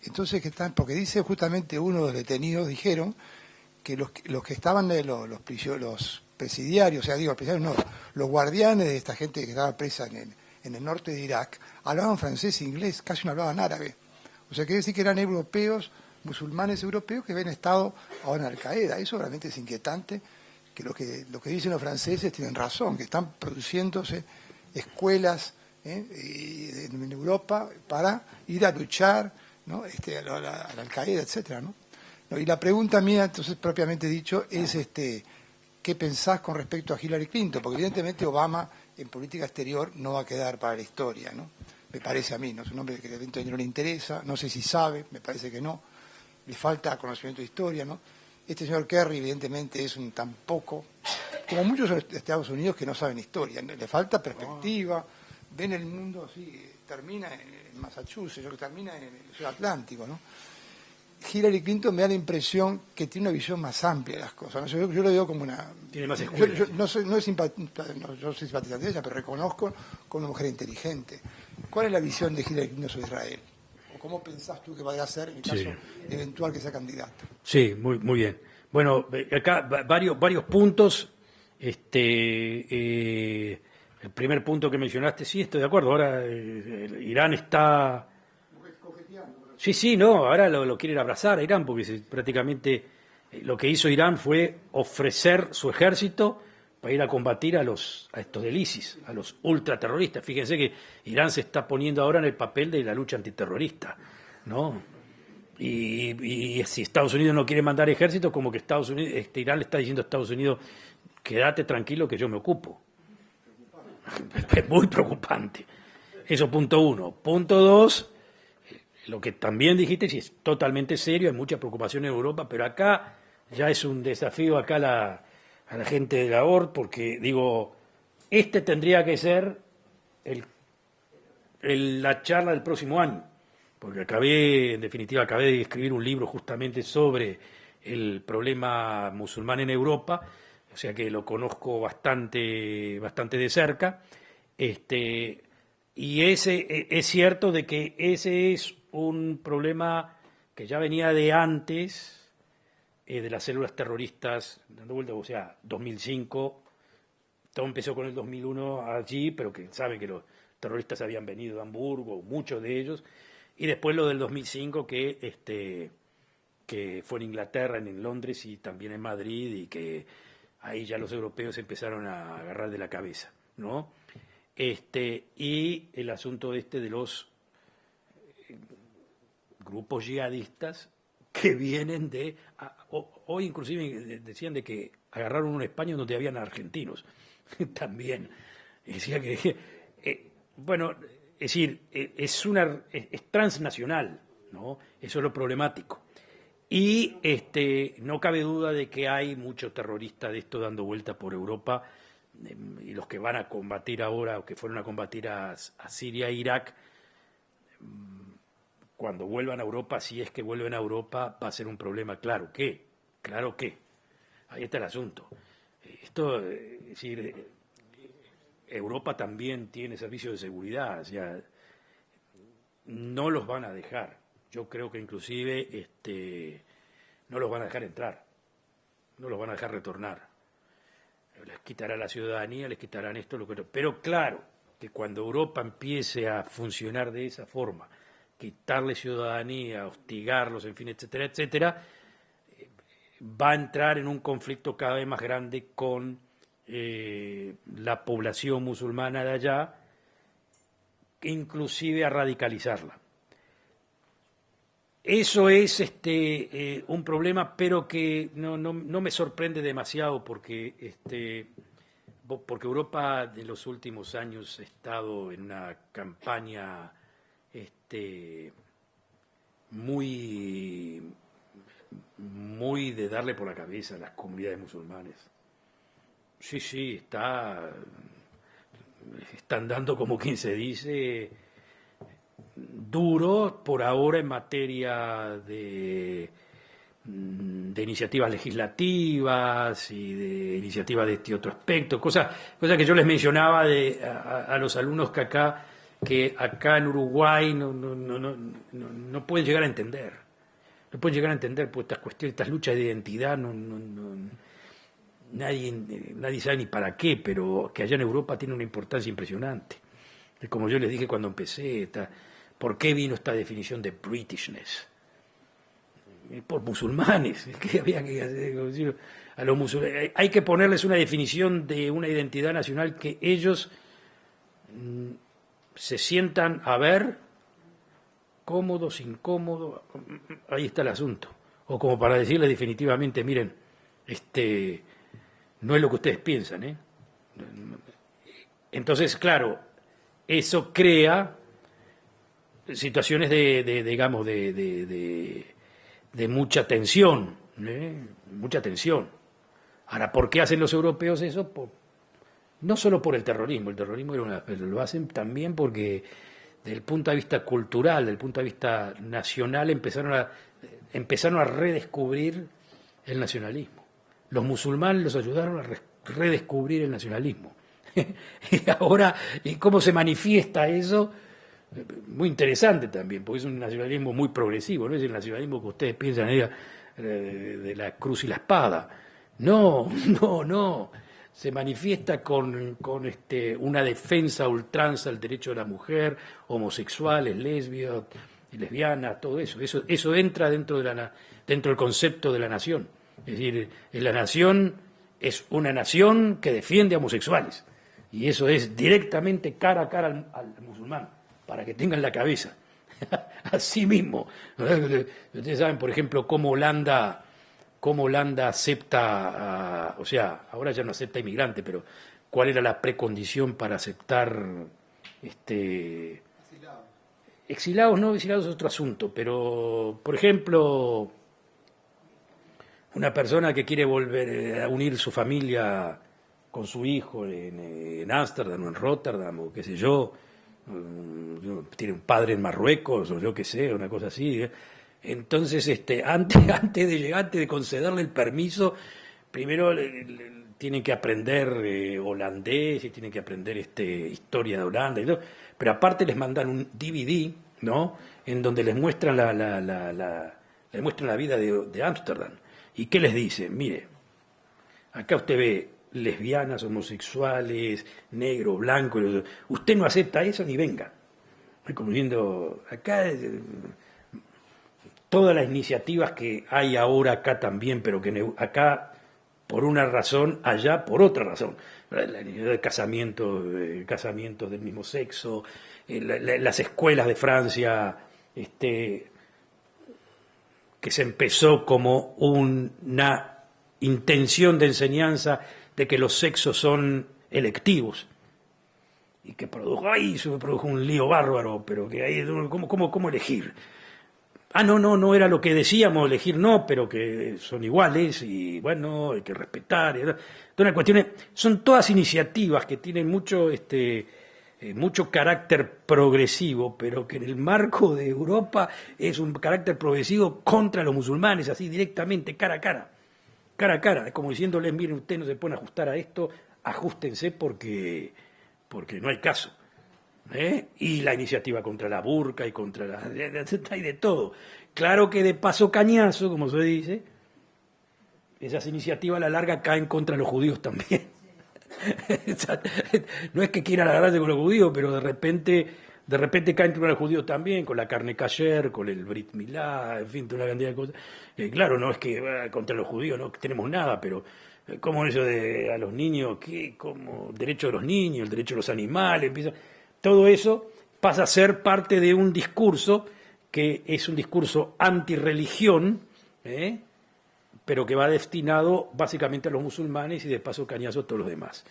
Entonces, porque dice justamente uno de los detenidos, dijeron que los que estaban los presidiarios, o sea, digo, presidiarios no, los guardianes de esta gente que estaba presa en el norte de Irak, hablaban francés e inglés, casi no hablaban árabe. O sea, quiere decir que eran europeos, musulmanes europeos que habían estado ahora en Al-Qaeda. Eso realmente es inquietante, que lo que dicen los franceses tienen razón, que están produciéndose escuelas en Europa para ir a luchar, ¿no? a la Al-Qaeda, etcétera, ¿no? Y la pregunta mía, entonces, propiamente dicho, es ¿qué pensás con respecto a Hillary Clinton? Porque evidentemente Obama en política exterior no va a quedar para la historia, ¿no? Me parece a mí, ¿no? Es un hombre que evidentemente no le interesa, no sé si sabe, me parece que no, le falta conocimiento de historia, ¿no? Este señor Kerry evidentemente es un tampoco, como muchos de Estados Unidos que no saben historia, le falta perspectiva, ven el mundo así, termina en Massachusetts, termina en el Océano Atlántico, ¿no? Hillary Clinton me da la impresión que tiene una visión más amplia de las cosas, ¿no? Yo lo veo como una... Tiene más escuela. Yo soy simpatizante de ella, pero reconozco como una mujer inteligente. ¿Cuál es la visión de Hillary Clinton sobre Israel? ¿O cómo pensás tú que vaya a ser en el caso eventual que sea candidato? Sí, muy bien. Bueno, acá varios puntos. El primer punto que mencionaste, sí, estoy de acuerdo. Ahora Irán está... Sí, no, ahora lo quieren abrazar a Irán, porque prácticamente lo que hizo Irán fue ofrecer su ejército para ir a combatir a estos del ISIS, a los ultraterroristas. Fíjense que Irán se está poniendo ahora en el papel de la lucha antiterrorista, ¿no? Y si Estados Unidos no quiere mandar ejército, como que Irán le está diciendo a Estados Unidos, quédate tranquilo que yo me ocupo. Es muy preocupante. Eso punto uno. Punto dos, lo que también dijiste, sí, es totalmente serio, hay mucha preocupación en Europa, pero acá ya es un desafío a la gente de la ORD, porque digo, tendría que ser la charla del próximo año, porque en definitiva, acabé de escribir un libro justamente sobre el problema musulmán en Europa, o sea que lo conozco bastante de cerca, y es cierto de que ese es un problema que ya venía de antes, de las células terroristas dando vuelta, o sea, 2005, todo empezó con el 2001 allí, pero que saben que los terroristas habían venido de Hamburgo, muchos de ellos, y después lo del 2005 que fue en Inglaterra, en Londres y también en Madrid, y que ahí ya los europeos empezaron a agarrar de la cabeza, ¿no? Y el asunto de los grupos yihadistas que vienen hoy inclusive decían de que agarraron una España donde habían argentinos, también. Decía que, bueno, es decir, es transnacional, ¿no? Eso es lo problemático. Y no cabe duda de que hay muchos terroristas de esto dando vuelta por Europa, y los que van a combatir ahora, o que fueron a combatir a Siria e Irak, cuando vuelvan a Europa, si es que vuelven a Europa, va a ser un problema. Claro que, ahí está el asunto. Esto, es decir, Europa también tiene servicios de seguridad, o sea, no los van a dejar. Yo creo que inclusive no los van a dejar entrar, no los van a dejar retornar. Les quitará la ciudadanía, les quitarán esto, pero claro, que cuando Europa empiece a funcionar de esa forma, quitarle ciudadanía, hostigarlos, en fin, etcétera, etcétera, va a entrar en un conflicto cada vez más grande con la población musulmana de allá, inclusive a radicalizarla. Eso es un problema, pero que no me sorprende demasiado porque Europa de los últimos años ha estado en una campaña muy de darle por la cabeza a las comunidades musulmanes. Sí, están dando, como quien se dice, duro por ahora en materia de iniciativas legislativas y de iniciativas de este otro aspecto, cosa que yo les mencionaba a los alumnos que acá en Uruguay no pueden llegar a entender. No pueden llegar a entender por estas cuestiones, estas luchas de identidad, nadie sabe ni para qué, pero que allá en Europa tiene una importancia impresionante. Como yo les dije cuando empecé, ¿por qué vino esta definición de Britishness? Por musulmanes. ¿Qué había que hacer? A los musulmanes hay que ponerles una definición de una identidad nacional que ellos se sientan a ver cómodos, incómodos. Ahí está el asunto. O como para decirles definitivamente, miren, no es lo que ustedes piensan, ¿eh? Entonces, claro, eso crea situaciones digamos, de mucha tensión, mucha tensión. Ahora, ¿por qué hacen los europeos eso? No solo por el terrorismo era pero lo hacen también porque desde el punto de vista cultural, desde el punto de vista nacional, empezaron a redescubrir el nacionalismo. Los musulmanes los ayudaron a redescubrir el nacionalismo. Y ahora, ¿y cómo se manifiesta eso? Muy interesante también, porque es un nacionalismo muy progresivo, no es el nacionalismo que ustedes piensan de la cruz y la espada. No. Se manifiesta con una defensa a ultranza del derecho de la mujer, homosexuales, lesbianas, todo eso. Eso entra dentro del concepto de la nación. Es decir, la nación es una nación que defiende a homosexuales. Y eso es directamente cara a cara al musulmán, para que tengan la cabeza. Así mismo. Ustedes saben, por ejemplo, cómo Holanda acepta, o sea, ahora ya no acepta inmigrantes, pero ¿cuál era la precondición para aceptar exilados? No, exilados es otro asunto, pero, por ejemplo, una persona que quiere volver a unir su familia con su hijo en Ámsterdam o en Rotterdam o qué sé yo, tiene un padre en Marruecos, o yo qué sé, una cosa así. Entonces, antes de concederle el permiso, primero tienen que aprender holandés y tienen que aprender historia de Holanda y todo. Pero aparte les mandan un DVD, ¿no? En donde les muestran les muestran la vida de Ámsterdam. ¿Y qué les dicen? Mire, acá usted ve lesbianas, homosexuales, negro, blanco. Usted no acepta eso ni venga. Como diciendo, acá todas las iniciativas que hay ahora acá también, pero que acá por una razón, allá por otra razón. La iniciativa de casamientos del mismo sexo, las escuelas de Francia, que se empezó como una intención de enseñanza de que los sexos son electivos y que se produjo un lío bárbaro, pero que ahí, ¿cómo elegir? No era lo que decíamos, elegir no, pero que son iguales y bueno, hay que respetar. Todas las cuestiones, son todas iniciativas que tienen mucho carácter progresivo, pero que en el marco de Europa es un carácter progresivo contra los musulmanes, así directamente, cara a cara, como diciéndoles, miren, ustedes no se pueden ajustar a esto, ajustense porque no hay caso. Y la iniciativa contra la burka y contra hay de todo. Claro que de paso cañazo, como se dice, esas iniciativas a la larga caen contra los judíos también. No es que quieran agarrarse con los judíos, pero de repente caen contra los judíos también, con la carne kasher, con el Brit Milá, en fin, toda una cantidad de cosas. Claro, no es que contra los judíos no tenemos nada, pero como eso de a los niños, como derecho de los niños, el derecho de los animales, todo eso pasa a ser parte de un discurso que es un discurso antirreligión, pero que va destinado básicamente a los musulmanes y de paso cañazo a todos los demás.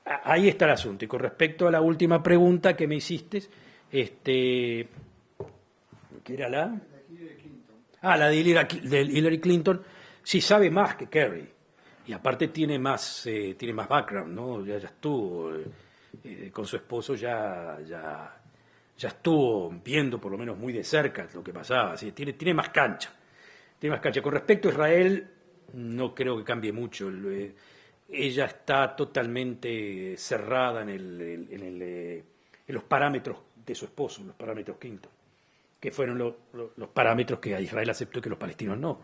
Ahí está el asunto. Y con respecto a la última pregunta que me hiciste, ¿qué era la? La de Hillary Clinton, sí sabe más que Kerry. Y aparte tiene más background, ¿no? Ya estuvo con su esposo, ya estuvo viendo por lo menos muy de cerca lo que pasaba. Así, tiene más cancha. Con respecto a Israel, no creo que cambie mucho. Ella está totalmente cerrada en los parámetros de su esposo, los parámetros Clinton, que fueron los parámetros que Israel aceptó y que los palestinos no.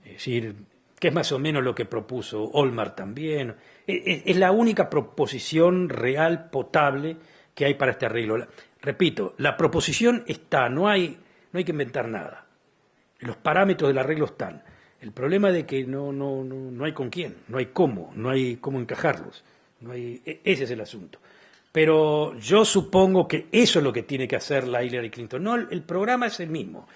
Es decir, que es más o menos lo que propuso Olmert también. Es la única proposición real, potable, que hay para este arreglo. Repito, la proposición está, no hay que inventar nada. Los parámetros del arreglo están. El problema es de que no hay con quién, no hay cómo encajarlos. Ese es el asunto. Pero yo supongo que eso es lo que tiene que hacer la Hillary Clinton. No, el programa es el mismo,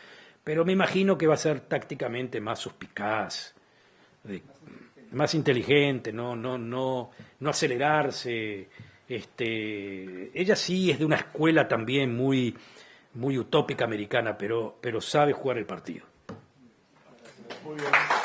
pero me imagino que va a ser tácticamente más suspicaz, más inteligente, no acelerarse. Ella sí es de una escuela también muy utópica americana, pero sabe jugar el partido. Muy bien.